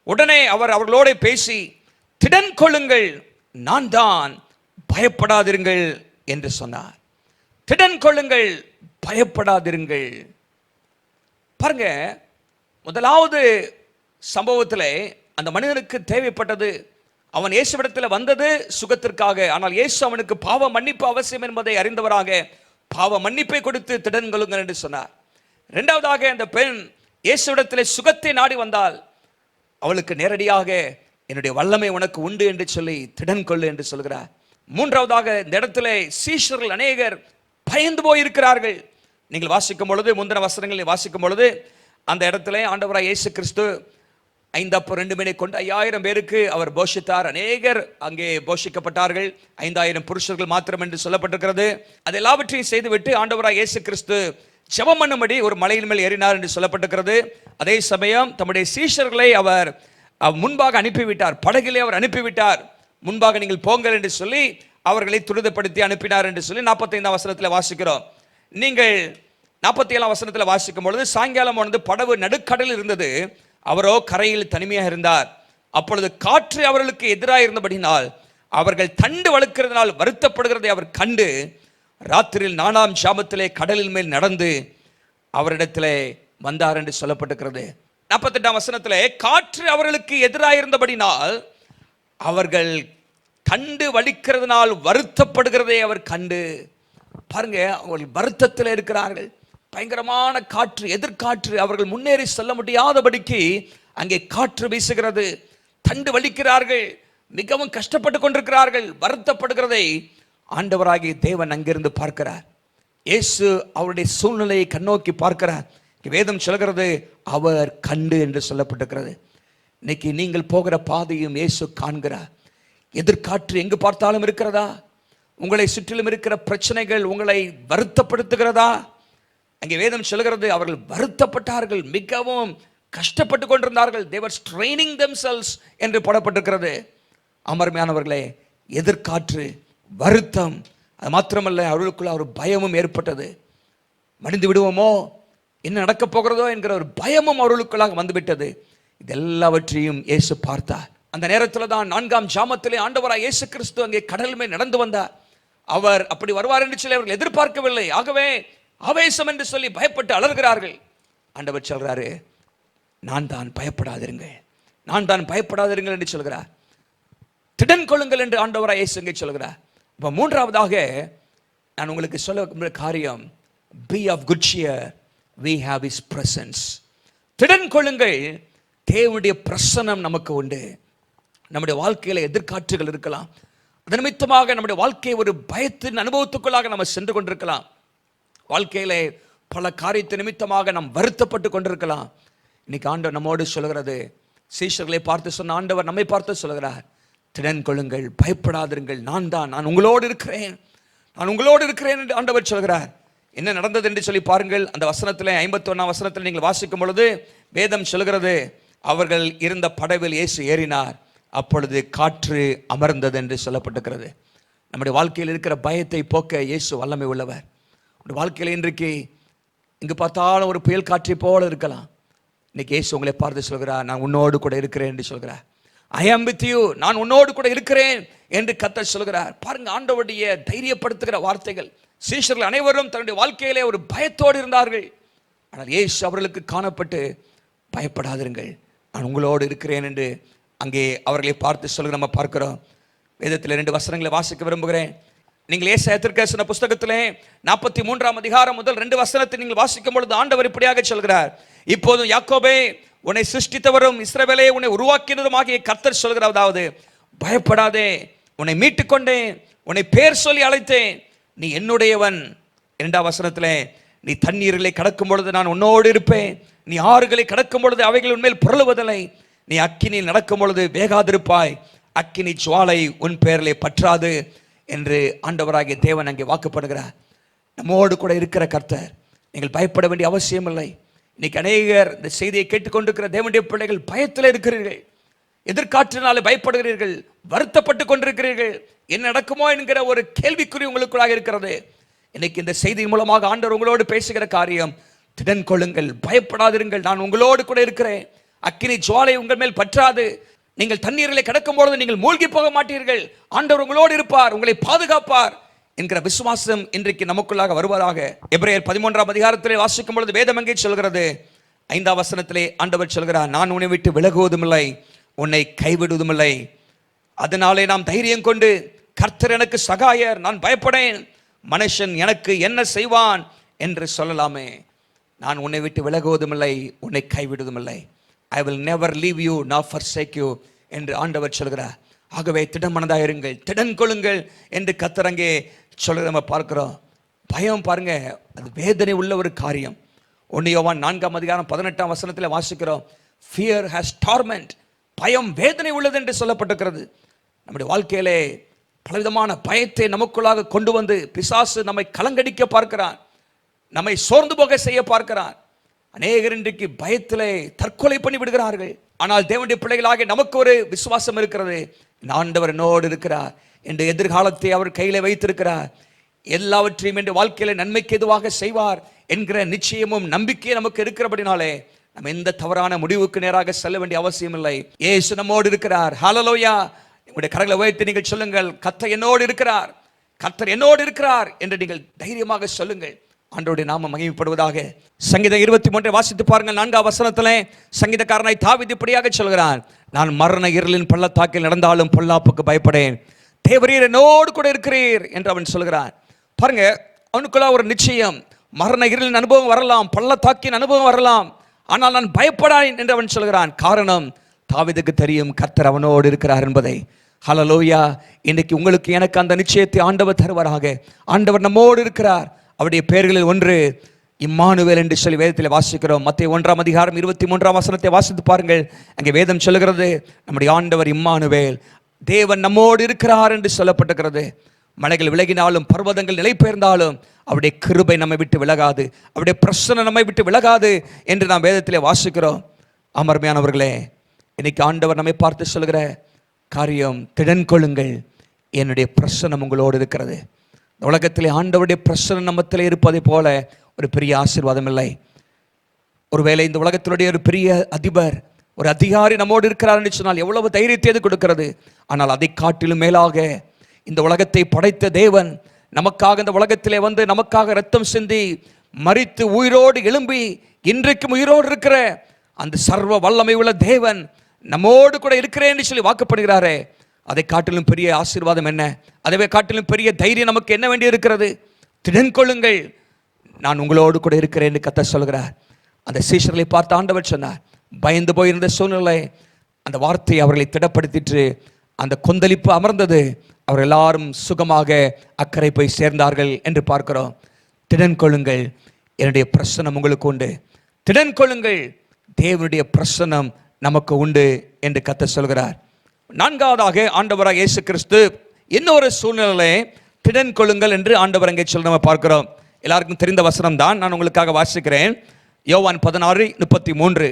உடனே அவர் அவர்களோட பேசி, திடன் கொள்ளுங்கள், நான் தான், பயப்படாதிருங்கள் என்று சொன்னார். திடன் கொள்ளுங்கள், பயப்படாதிருங்கள். பாருங்க, முதலாவது சம்பவத்தில் அந்த மனிதனுக்கு தேவைப்பட்டது, அவன் இயேசுவிடத்தில் வந்தது சுகத்திற்காக. ஆனால் இயேசு அவனுக்கு பாவ மன்னிப்பு அவசியம் என்பதை அறிந்தவராக பாவ மன்னிப்பை கொடுத்து திடன் கொள்ளுங்கள் என்று சொன்னார். இரண்டாவதாக, அந்த பெண் இயேசுவிடத்தில் சுகத்தை நாடி வந்தால் அவளுக்கு நேரடியாக என்னுடைய வல்லமை உனக்கு உண்டு என்று சொல்லி திடன் கொள்ளு என்று சொல்கிறார். மூன்றாவதாக, இந்த இடத்துல சீஷர்கள் அநேகர் பயந்து போயிருக்கிறார்கள். நீங்கள் வாசிக்கும் பொழுது, முந்தின வசனங்களை வாசிக்கும் பொழுது, அந்த இடத்துல ஆண்டவராய் இயேசு கிறிஸ்து 5 அப்பம் 2 மீனை கொண்டு 5000 பேருக்கு அவர் போஷித்தார். அநேகர் அங்கே போஷிக்கப்பட்டார்கள். 5000 புருஷர்கள் மாத்திரம் என்று சொல்லப்பட்டிருக்கிறது. அது எல்லாவற்றையும் செய்துவிட்டு ஆண்டவராய் இயேசு கிறிஸ்து ஜெபம் பண்ணும்படி ஒரு மலையின் மேல் ஏறினார் என்று சொல்லப்பட்டிருக்கிறது. அதே சமயம் தம்முடைய சீஷர்களை அவர் முன்பாக அனுப்பிவிட்டார், படகிலே அவர் அனுப்பிவிட்டார். முன்பாக நீங்கள் போங்கள் என்று சொல்லி அவர்களை துரிதப்படுத்தி அனுப்பினார் என்று சொல்லி 45ஆம் வசனத்தில் வாசிக்கிறோம். நீங்கள் 47ஆம் வசனத்தில் வாசிக்கும் பொழுது, சாயங்காலம் வந்து படகு நடுக்கடலில் இருந்தது, அவரோ கரையில் தனிமையாக இருந்தார். அப்பொழுது காற்று அவர்களுக்கு எதிராக இருந்தபடினால் அவர்கள் தண்டு வழுக்கிறதுனால் வருத்தப்படுகிறதை அவர் கண்டு ராத்திரியில் 4ஆம் ஜாமத்திலே கடலின் மேல் நடந்து அவரிடத்திலே வந்தார் என்று சொல்லப்பட்டிருக்கிறது. 48ஆம் வசனத்திலே, காற்று அவர்களுக்கு எதிராக இருந்தபடினால் அவர்கள் தண்டு வலிக்கிறதுனால் வருத்தப்படுகிறதை அவர் கண்டு. பாருங்க, அவர்கள் வருத்தத்தில் இருக்கிறார்கள். பயங்கரமான காற்று, எதிர்காற்று, அவர்கள் முன்னேறி செல்ல முடியாதபடிக்கு அங்கே காற்று வீசுகிறது. தண்டு வலிக்கிறார்கள், மிகவும் கஷ்டப்பட்டு கொண்டிருக்கிறார்கள். வருத்தப்படுகிறதை ஆண்டவராகிய தேவன் அங்கிருந்து பார்க்கிறார். இயேசு அவருடைய சூழ்நிலையை கண்ணோக்கி பார்க்கிறார். வேதம் சொல்கிறது, அவர் கண்டு என்று சொல்லப்பட்டிருக்கிறது. இன்னைக்கு நீங்கள் போகிற பாதையும் இயேசு காண்கிறார். எதிர்காற்று எங்கு பார்த்தாலும் இருக்கிறதா? உங்களை சுற்றிலும் இருக்கிற பிரச்சனைகள் உங்களை வருத்தப்படுத்துகிறதா? அங்கே வேதம் சொல்கிறது, அவர்கள் வருத்தப்பட்டார்கள், மிகவும் கஷ்டப்பட்டு கொண்டிருந்தார்கள். they were straining themselves என்று போடப்பட்டிருக்கிறது. அமர்மையானவர்களே, எதிர்காற்று, வருத்தம், அது மாத்திரமல்ல, அவர்களுக்குள்ள ஒரு பயமும் ஏற்பட்டது. மடிந்து விடுவோமோ, என்ன நடக்கப் போகிறதோ என்கிற ஒரு பயமும் அவர்களுக்குள்ளாக வந்துவிட்டது. இதெல்லாவற்றையும் இயேசு பார்த்தார். அந்த நேரத்தில் தான் 4ஆம் ஜாமத்திலே ஆண்டவராய் இயேசு கிறிஸ்து அங்கே கடல் மேல் நடந்து வந்தார். அவர் அப்படி வருவார் என்று சொல்லி அவர்கள் எதிர்பார்க்கவில்லை. ஆகவே ஆவேசம் என்று சொல்லி பயப்பட்டு அலறுகிறார்கள். ஆண்டவர் சொல்றாரு, நான் தான், பயப்படாதிருங்கள், நான் தான், பயப்படாதிருங்கள் என்று சொல்கிறார். திடன் கொள்ளுங்கள் என்று ஆண்டவராய் இயேசு இங்கே சொல்கிறார். இப்போ மூன்றாவதாக நான் உங்களுக்கு சொல்ல காரியம், be of good cheer, we have his presence. திடன் கொள்ளுங்கள், தேவனுடைய பிரசன்னம் நமக்கு உண்டு. நம்முடைய வாழ்க்கையில் எதிர்காற்றுகள் இருக்கலாம். அது நிமித்தமாக நம்முடைய வாழ்க்கையை ஒரு பயத்தின் அனுபவத்துக்குள்ளாக நம்ம சென்று கொண்டிருக்கலாம். வாழ்க்கையிலே பல காரியத்தை நிமித்தமாக நாம் வருத்தப்பட்டு கொண்டிருக்கலாம். இன்னைக்கு ஆண்டவர் நம்மோடு சொல்கிறது, சீஷர்களை பார்த்து சொன்ன ஆண்டவர் நம்மை பார்த்து சொல்கிறார், திடன் கொள்ளுங்கள், பயப்படாதிருங்கள், நான் தான், நான் உங்களோடு இருக்கிறேன், நான் உங்களோடு இருக்கிறேன் என்று ஆண்டவர் சொல்கிறார். என்ன நடந்தது என்று சொல்லி பாருங்கள். அந்த வசனத்தில் 51ஆம் வசனத்தில் நீங்கள் வாசிக்கும் பொழுது வேதம் சொல்கிறது, அவர்கள் இருந்த படவில் இயேசு ஏறினார், அப்பொழுது காற்று அமர்ந்தது என்று சொல்லப்பட்டிருக்கிறது. நம்முடைய வாழ்க்கையில் இருக்கிற பயத்தை போக்க இயேசு வல்லமை உள்ளவர். உங்களுடைய வாழ்க்கையில் இன்றைக்கு இங்கு பார்த்தாலும் ஒரு புயல் காற்றை போல இருக்கலாம். இன்னைக்கு இயேசு உங்களை பார்த்து சொல்கிறார், நான் உன்னோடு கூட இருக்கிறேன் என்று சொல்கிறார். I am with you, நான் உன்னோடு கூட இருக்கிறேன் என்று கர்த்தர் சொல்கிறார். பாருங்க, ஆண்டவருடைய தைரியப்படுத்துகிற வார்த்தைகள். சீஷர்கள் அனைவரும் தன்னுடைய வாழ்க்கையிலே ஒரு பயத்தோடு இருந்தார்கள். ஆனால் இயேசு அவர்களுக்கு காணப்பட்டு, பயப்படாதிருங்கள், நான் உங்களோடு இருக்கிறேன் என்று அங்கே அவர்களை பார்த்து சொல்கிற நம்ம பார்க்கிறோம். வேதத்தில் 2 வசனங்களை வாசிக்க விரும்புகிறேன். நீங்கள் ஏசாயா தீர்க்கதரிசன புஸ்தகத்திலே 43ஆம் அதிகாரம் முதல் 2 வசனத்தை நீங்கள் வாசிக்கும் பொழுது ஆண்டவர் இப்படியாக சொல்கிறார், இப்போதும் யாக்கோபே, உன்னை சிருஷ்டித்தவரும் இஸ்ரவேலே உன்னை உருவாக்கினதுமாகிய கர்த்தர் சொல்கிறதாவது, பயப்படாதே, உன்னை மீட்டுக்கொண்டேன், உன்னை பேர் சொல்லி அழைத்தேன், நீ என்னுடையவன். 2ஆம் வசனத்திலே, நீ தண்ணீர்களை கடக்கும் பொழுது நான் உன்னோடு இருப்பேன், நீ ஆறுகளை கடக்கும் பொழுது அவைகள் உன்மேல் புரளுவதில்லை, நீ அக்கினியில் நடக்கும் பொழுது வேகாதிருப்பாய், அக்கினி ஜுவாலை உன் பேரிலே பற்றாது என்று ஆண்டவராகிய தேவன் அங்கே வாக்குப்படுகிறார். நம்மோடு கூட இருக்கிற கர்த்தர். நீங்கள் பயப்பட வேண்டிய அவசியம் இல்லை. இன்னைக்கு அநேகர் இந்த செய்தியை கேட்டுக்கொண்டிருக்கிற தேவனுடைய பிள்ளைகள் பயத்தில் இருக்கிறீர்கள், எதிர்காற்றினாலே பயப்படுகிறீர்கள், வருத்தப்பட்டு கொண்டிருக்கிறீர்கள். என்ன நடக்குமோ என்கிற ஒரு கேள்விக்குறி உங்களுக்குள்ளாக இருக்கிறது. இன்னைக்கு இந்த செய்தி மூலமாக ஆண்டவர் உங்களோடு பேசுகிற காரியம், திடன் கொள்ளுங்கள், பயப்படாதிருங்கள், நான் உங்களோடு கூட இருக்கிறேன். அக்கினி ஜுவாலை உங்கள் மேல் பற்றாது. நீங்கள் தண்ணீரிலே கிடக்கும் பொழுது நீங்கள் மூழ்கி போக மாட்டீர்கள். ஆண்டவர் உங்களோடு இருப்பார், உங்களை பாதுகாப்பார் என்கிற விசுவாசம் இன்றைக்கு நமக்குள்ளாக வருவதாக. எபிரேயர் 13ஆம் அதிகாரத்திலே வாசிக்கும் பொழுது வேதம் எங்கே சொல்கிறது? 5ஆம் வசனத்திலே ஆண்டவர் சொல்கிறார், நான் உன்னை விட்டு விலகுவதுமில்லை, உன்னை கைவிடுவதுமில்லை. அதனாலே நாம் தைரியம் கொண்டு, கர்த்தர் எனக்கு சகாயர், நான் பயப்படேன், மனுஷன் எனக்கு என்ன செய்வான் என்று சொல்லலாமே. நான் உன்னை விட்டு விலகுவதுமில்லை, உன்னை கைவிடுவதுமில்லை. I will never leave you nor forsake you என்று ஆண்டவர் சொல்கிறார். ஆகவே திடமனதாக இருங்கள், திடன் கொள்ளுங்கள் என்று கர்த்தர் அங்கே சொல்கிறத நம்ம பார்க்கிறோம். பயம் பாருங்க, அது வேதனை உள்ள ஒரு காரியம். 1 யோவான் 4ஆம் அதிகாரம் 18ஆம் வசனத்தில் வாசிக்கிறோம், fear has torment, பயம் வேதனை உள்ளது என்று சொல்லப்பட்டிருக்கிறது. நம்முடைய வாழ்க்கையிலே பலவிதமான பயத்தை நமக்குள்ளாக கொண்டு வந்து பிசாசு நம்மை கலங்கடிக்க பார்க்கிறான், நம்மை சோர்ந்து போக செய்ய பார்க்கிறான். அநேகர் இன்றைக்கு பயத்திலே தற்கொலை பண்ணி விடுகிறார்கள். ஆனால் தேவனுடைய பிள்ளைகளாக நமக்கு ஒரு விசுவாசம் இருக்கிறது. ஆண்டவர் என்னோடு இருக்கிறார், என்று எதிர்காலத்தை அவர் கையில வைத்திருக்கிறார், எல்லாவற்றையும் என்று வாழ்க்கையில நன்மைக்கு எதுவாக செய்வார் என்கிற நிச்சயமும் நம்பிக்கையும் நமக்கு இருக்கிறபடினாலே நம்ம எந்த தவறான முடிவுக்கு நேராக செல்ல வேண்டிய அவசியம் இல்லை. இயேசு நம்மோடு இருக்கிறார். ஹல்லேலூயா. உங்களுடைய கரங்களை உயர்த்தி நீங்கள் சொல்லுங்கள், கர்த்தர் என்னோடு இருக்கிறார், கர்த்தர் என்னோடு இருக்கிறார் என்று நீங்கள் தைரியமாக சொல்லுங்கள். ஆண்டவருடைய நாமம் மகிமைப்படுவதாக. சங்கீதம் 23 வாசித்து பாருங்கள். 4ஆம் வசனத்திலே சங்கீதக்காரனாய் தாவீது இப்படியாக சொல்கிறான், நான் மரண இருளின் பள்ளத்தாக்கில் நடந்தாலும் பொல்லாப்புக்கு பயப்படேன், தேவரீர் என்னோடு கூட இருக்கிறீர் என்று அவன் சொல்கிறான். பாருங்க, அவனுக்குள்ள ஒரு நிச்சயம். மரண இருளின் அனுபவம் வரலாம், பள்ளத்தாக்கின் அனுபவம் வரலாம், ஆனால் நான் பயப்படாதேன் என்று அவன் சொல்கிறான். காரணம், தாவீதுக்கு தெரியும் கர்த்தர் அவனோடு இருக்கிறார் என்பதை. ஹல்லேலூயா. இன்னைக்கு உங்களுக்கு எனக்கு அந்த நிச்சயத்தை ஆண்டவர் தருவாராக. ஆண்டவர் நம்மோடு இருக்கிறார். அவருடைய பெயர்களில் ஒன்று இம்மானுவேல் என்று சொல்லி வேதத்தில் வாசிக்கிறோம். மத்தேயு 1ஆம் அதிகாரம் 23ஆம் வசனத்தை வாசித்து பாருங்கள். அங்கே வேதம் சொல்லுகிறது, நம்முடைய ஆண்டவர் இம்மானுவேல், தேவன் நம்மோடு இருக்கிறார் என்று சொல்லப்பட்டிருக்கிறது. மலைகள் விலகினாலும் பர்வதங்கள் நிலை பெயர்ந்தாலும் அவருடைய கிருபை நம்மை விட்டு விலகாது, அவருடைய பிரசன்னம் நம்மை விட்டு விலகாது என்று நாம் வேதத்திலே வாசிக்கிறோம். அமர்மையானவர்களே, இன்னைக்கு ஆண்டவர் நம்மை பார்த்து சொல்கிற காரியம், திடன் கொள்ளுங்கள், என்னுடைய பிரசன்னம் உங்களோடு இருக்கிறது. இந்த உலகத்திலே ஆண்டவருடைய பிரசன்னம் நம்மத்திலே இருப்பதை போல ஒரு பெரிய ஆசீர்வாதம் இல்லை. ஒருவேளை இந்த உலகத்தினுடைய ஒரு பெரிய அதிபர், ஒரு அதிகாரி நம்மோடு இருக்கிறார் என்று சொன்னால் எவ்வளவு தைரியத்தை அது கொடுக்கிறது. ஆனால் அதை காட்டிலும் மேலாக இந்த உலகத்தை படைத்த தேவன் நமக்காக இந்த உலகத்திலே வந்து நமக்காக இரத்தம் சிந்தி மரித்து உயிரோடு எழும்பி இன்றைக்கும் உயிரோடு இருக்கிற அந்த சர்வ வல்லமை உள்ள தேவன் நம்மோடு கூட இருக்கிறேன் என்று சொல்லி வாக்குப்படுகிறாரே, அதை காட்டிலும் பெரிய ஆசீர்வாதம் என்ன? அதை காட்டிலும் பெரிய தைரியம் நமக்கு என்ன வேண்டி இருக்கிறது? திடன் கொள்ளுங்கள், நான் உங்களோடு கூட இருக்கிறேன் என்று கர்த்தர் சொல்கிறார். அந்த சீஷர்களை பார்த்து ஆண்டவர் சொன்னார், பயந்து போயிருந்த சூழ்நிலை அந்த வார்த்தை அவர்களை திடப்படுத்திட்டு அந்த கொந்தளிப்பு அமர்ந்தது. அவர் எல்லாரும் சுகமாக அக்கறை போய் சேர்ந்தார்கள் என்று பார்க்கிறோம். திடன் கொள்ளுங்கள், என்னுடைய பிரசன்னம் உங்களுக்கு உண்டு. திடன் கொள்ளுங்கள், தேவனுடைய பிரசன்னம் நமக்கு உண்டு என்று கர்த்தர் சொல்கிறார். 4வதாக ஆண்டவராக இயேசு கிறிஸ்து இன்னொரு சூழ்நிலை திடன் கொள்ளுங்கள் என்று ஆண்டவர் அங்கே சொல்ல நம்ம பார்க்கிறோம். எல்லாருக்கும் தெரிந்த வசனம் தான், நான் உங்களுக்காக வாசிக்கிறேன். யோவான் 16:33,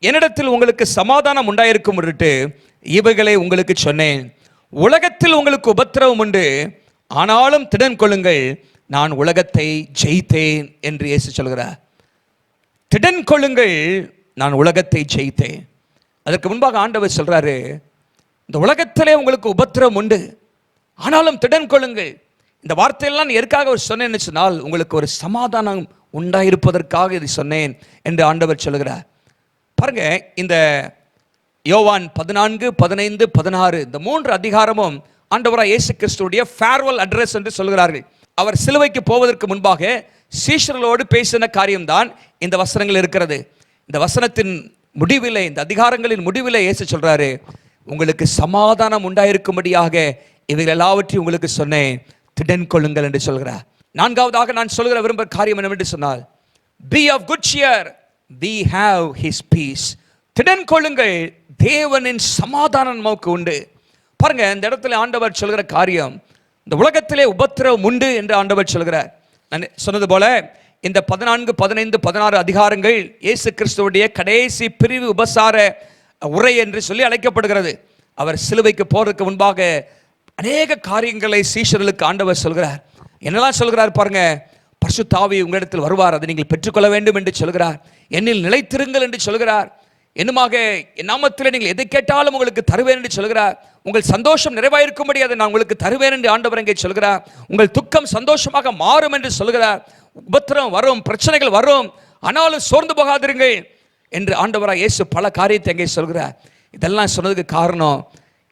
என்னிடத்தில் உங்களுக்கு சமாதானம் உண்டாயிருக்கும் பொருட்டு இவைகளை உங்களுக்கு சொன்னேன், உலகத்தில் உங்களுக்கு உபத்திரவம் உண்டு, ஆனாலும் திடன் கொள்ளுங்கள், நான் உலகத்தை ஜெயித்தேன் என்று இயேசு சொல்கிறார். திடன் கொள்ளுங்கள், நான் உலகத்தை ஜெயித்தேன். அதற்கு முன்பாக ஆண்டவர் சொல்றாரு, இந்த உலகத்திலே உங்களுக்கு உபத்திரவம் உண்டு, ஆனாலும் திடன் கொள்ளுங்கள். இந்த வார்த்தையெல்லாம் எதற்காக அவர் சொன்னேன்னு சொன்னால், உங்களுக்கு ஒரு சமாதானம் உண்டாயிருப்பதற்காக இதை சொன்னேன் என்று ஆண்டவர் சொல்கிறார். பாருங்க, இந்த யோவான் 14, 15, 16 இந்த 3 அதிகாரமும் ஆண்டவராக இயேசு கிறிஸ்துவுடைய ஃபேர்வெல் அட்ரஸ் என்று சொல்கிறார்கள். அவர் சிலுவைக்கு போவதற்கு முன்பாக சீஷர்களோடு பேசின காரியம்தான் இந்த வசனங்கள் இருக்கிறது. இந்த வசனத்தின் முடிவிலே, இந்த அதிகாரங்களின் முடிவிலே இயேசு சொல்றாரு, உங்களுக்கு சமாதானம் உண்டாயிருக்கும்படியாக இவைகள் எல்லாவற்றையும் உங்களுக்கு சொன்னேன், திடன் கொள்ளுங்கள் என்று சொல்கிறார். 4வதாக நான் சொல்கிற விரும்புகிற காரியம் என்னவென்று சொன்னால், be of good cheer, we have his peace. திடன் கொள்ளுங்கள், தேவனின் சமாதானம் நமக்கு உண்டு. பாருங்க, இந்த இடத்துல ஆண்டவர் சொல்கிற காரியம், இந்த உலகத்திலே உபத்திரவம் உண்டு என்று ஆண்டவர் சொல்கிறார். நான் சொன்னது போல இந்த 14, 15, 16 அதிகாரங்கள் இயேசு கிறிஸ்துவுடைய கடைசி பிரிவு உபசார உரை என்று சொல்லி அழைக்கப்படுகிறது. அவர் சிலுவைக்கு போறதுக்கு முன்பாக அநேக காரியங்களை சீஷர்களுக்கு ஆண்டவர் சொல்கிறார். என்னெல்லாம் சொல்கிறார் பாருங்க. பரிசுத்த ஆவி உங்களிடத்தில் வருவார், அதை நீங்கள் பெற்றுக்கொள்ள வேண்டும் என்று சொல்கிறார். என்னில் நிலைத்திருங்கள் என்று சொல்கிறார். என்னுமாக என் நாமத்தில் நீங்கள் எதை கேட்டாலும் உங்களுக்கு தருவேன் என்று சொல்கிறார். உங்கள் சந்தோஷம் நிறைவாயிருக்கும்படி அதை நான் உங்களுக்கு தருவேன் என்று ஆண்டவர் இங்கே சொல்கிறார். உங்கள் துக்கம் சந்தோஷமாக மாறும் என்று சொல்கிறார். உபத்திரம் வரும், பிரச்சனைகள் வரும், ஆனாலும் சோர்ந்து போகாதிருங்கள் என்று ஆண்டவராக இயேசு பல காரியத்தை அங்கே சொல்கிறார். இதெல்லாம் சொன்னதுக்கு காரணம்,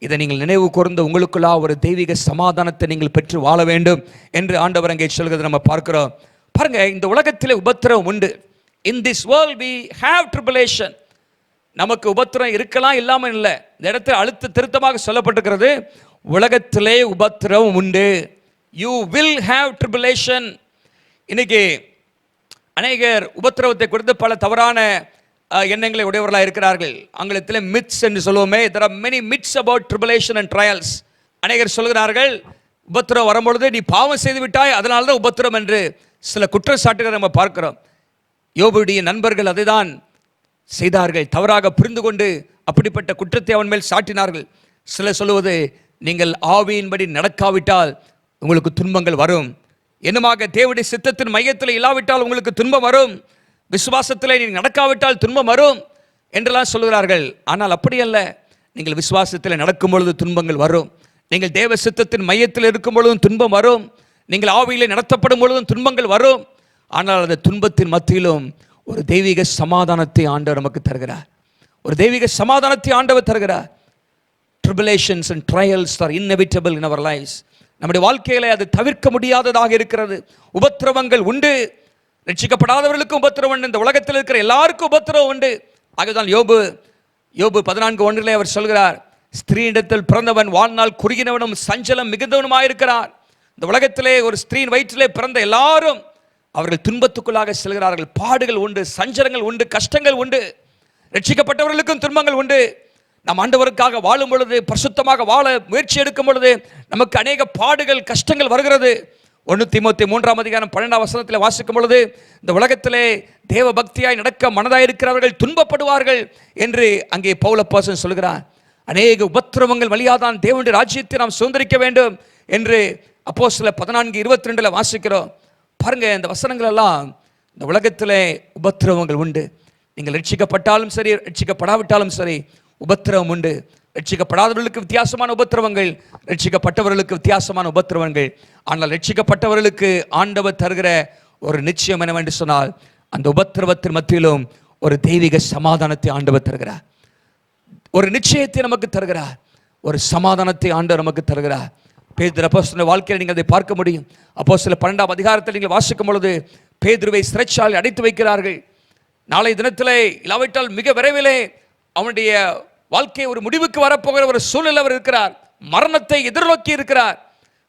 இதை நீங்கள் நினைவு கூர்ந்து உங்களுக்குள்ளா ஒரு தெய்வீக சமாதானத்தை நீங்கள் பெற்று வாழ வேண்டும் என்று ஆண்டவர் அங்கே சொல்கிறத நம்ம பார்க்கிறோம். பாருங்க, இந்த உலகத்தில் உபத்திரம் உண்டு. In this world we have tribulation. நமக்கு உபத்திரம் இருக்கலாம், இல்லாமல் இல்லை. இந்த இடத்துல திருத்தமாக சொல்லப்பட்டிருக்கிறது, உலகத்திலே உபத்திரம் உண்டு. You will have tribulation. இன்னைக்கு அநேகர் உபத்திரவத்தை குறித்து பல தவறான எண்ணங்களை உடையவர்களாக இருக்கிறார்கள். ஆங்கிலத்தில் மித்ஸ் என்று சொல்லுவோமே, there are many myths about tribulation and trials. அநேகர் சொல்கிறார்கள், உபத்திரம் வரும்பொழுது நீ பாவம் செய்து விட்டாய், அதனால தான் உபத்திரம் என்று சில குற்றச்சாட்டுகளை நம்ம பார்க்கிறோம். யோபுடைய நண்பர்கள் அதை தான் செய்தார்கள். தவறாக புரிந்து கொண்டு அப்படிப்பட்ட குற்றத்தை அவன் மேல் சாட்டினார்கள். சிலர் சொல்லுவது, நீங்கள் ஆவியின்படி நடக்காவிட்டால் உங்களுக்கு துன்பங்கள் வரும். என்னமாக தேவனுடைய சித்தத்தின் மையத்தில் இல்லாவிட்டால் உங்களுக்கு துன்பம் வரும். விசுவாசத்தில் நீங்கள் நடக்காவிட்டால் துன்பம் வரும் என்றெல்லாம் சொல்கிறார்கள். ஆனால் அப்படி அல்ல. நீங்கள் விசுவாசத்தில் நடக்கும் பொழுது துன்பங்கள் வரும். நீங்கள் தேவ சித்தத்தின் மையத்தில் இருக்கும் பொழுதும் துன்பம் வரும். நீங்கள் ஆவியிலே நடத்தப்படும் பொழுதும் துன்பங்கள் வரும். ஆனால் அந்த துன்பத்தின் மத்தியிலும் ஒரு தெய்வீக சமாதானத்தை ஆண்டவர் நமக்கு தருகிறார். ஒரு தெய்வீக சமாதானத்தை ஆண்டவர் தருகிறார். Tribulations and trials are inevitable in our lives. நம்முடைய வாழ்க்கையில அது தவிர்க்க முடியாததாக இருக்கிறது. உபத்திரவங்கள் உண்டு. ரட்சிக்கப்படாதவர்களுக்கும் உபத்திரவம் உண்டு. இந்த உலகத்தில் இருக்கிற எல்லாருக்கும் உபத்திரவம் உண்டு. ஆகதான் யோபு 14:1 அவர் சொல்கிறார், ஸ்திரீயிடத்தில் பிறந்தவன் வாழ்நாள் குறுகினவனும் சஞ்சலம் மிகுந்தவனுமாயிருக்கிறார். இந்த உலகத்திலே ஒரு ஸ்திரீயின் வயிற்றிலே பிறந்த எல்லாரும் அவர்கள் துன்பத்துக்குள்ளாக செல்கிறார்கள். பாடுகள் உண்டு, சஞ்சலங்கள் உண்டு, கஷ்டங்கள் உண்டு. ரட்சிக்கப்பட்டவர்களுக்கும் துன்பங்கள் உண்டு. நாம் ஆண்டவருக்காக வாழும் பொழுது, பரிசுத்தமாக வாழ முயற்சி எடுக்கும் பொழுது நமக்கு அநேக பாடுகள், கஷ்டங்கள் வருகிறது. 1 தீமோத்தேயு 3:12 வாசிக்கும் பொழுது, இந்த உலகத்திலே தேவ பக்தியாய் நடக்க மனதாயிருக்கிறவர்கள் துன்பப்படுவார்கள் என்று அங்கே பவுல் அப்போஸ்தலன் சொல்கிறார். அநேக உபத்திரவங்கள் வழியாதான் தேவனுடைய ராஜ்யத்தை நாம் சுதந்திரிக்க வேண்டும் என்று அப்போஸ்தலர் 14:22 வாசிக்கிறோம். பாருங்க, இந்த வசனங்கள் எல்லாம் இந்த உலகத்திலே உபத்திரவங்கள் உண்டு. நீங்கள் ரட்சிக்கப்பட்டாலும் சரி, ரட்சிக்கப்படாவிட்டாலும் சரி, உபத்திரவம் உண்டு. ரட்சிக்கப்படாதவர்களுக்கு வித்தியாசமான உபத்திரவங்கள், ரட்சிக்கப்பட்டவர்களுக்கு வித்தியாசமான உபத்திரவங்கள். ஆனால் ரட்சிக்கப்பட்டவர்களுக்கு ஆண்டவர் தருகிற ஒரு நிச்சயம் என்னவென்று சொன்னால், அந்த உபத்திரவத்தின் மத்தியிலும் ஒரு தெய்வீக சமாதானத்தை ஆண்டவர் தருகிறார். ஒரு நிச்சயத்தை நமக்கு தருகிறார். ஒரு சமாதானத்தை ஆண்டவர் நமக்கு தருகிறார். பேதுரு அப்போஸ்தலனுடைய வாழ்க்கையில் நீங்கள் அதை பார்க்க முடியும். அப்போஸ்தலர் 12ஆம் அதிகாரத்தில் நீங்கள் வாசிக்கும் பொழுது, பேதுருவை சிறைச்சாலையில் அடைத்து வைக்கிறார்கள். நாளை தினத்திலே இல்லாவிட்டால் மிக விரைவிலே அவனுடைய வாழ்க்கை ஒரு முடிவுக்கு வரப்போகிற ஒரு சூழல் அவர் இருக்கிறார். மரணத்தை எதிர்நோக்கி இருக்கிறார்.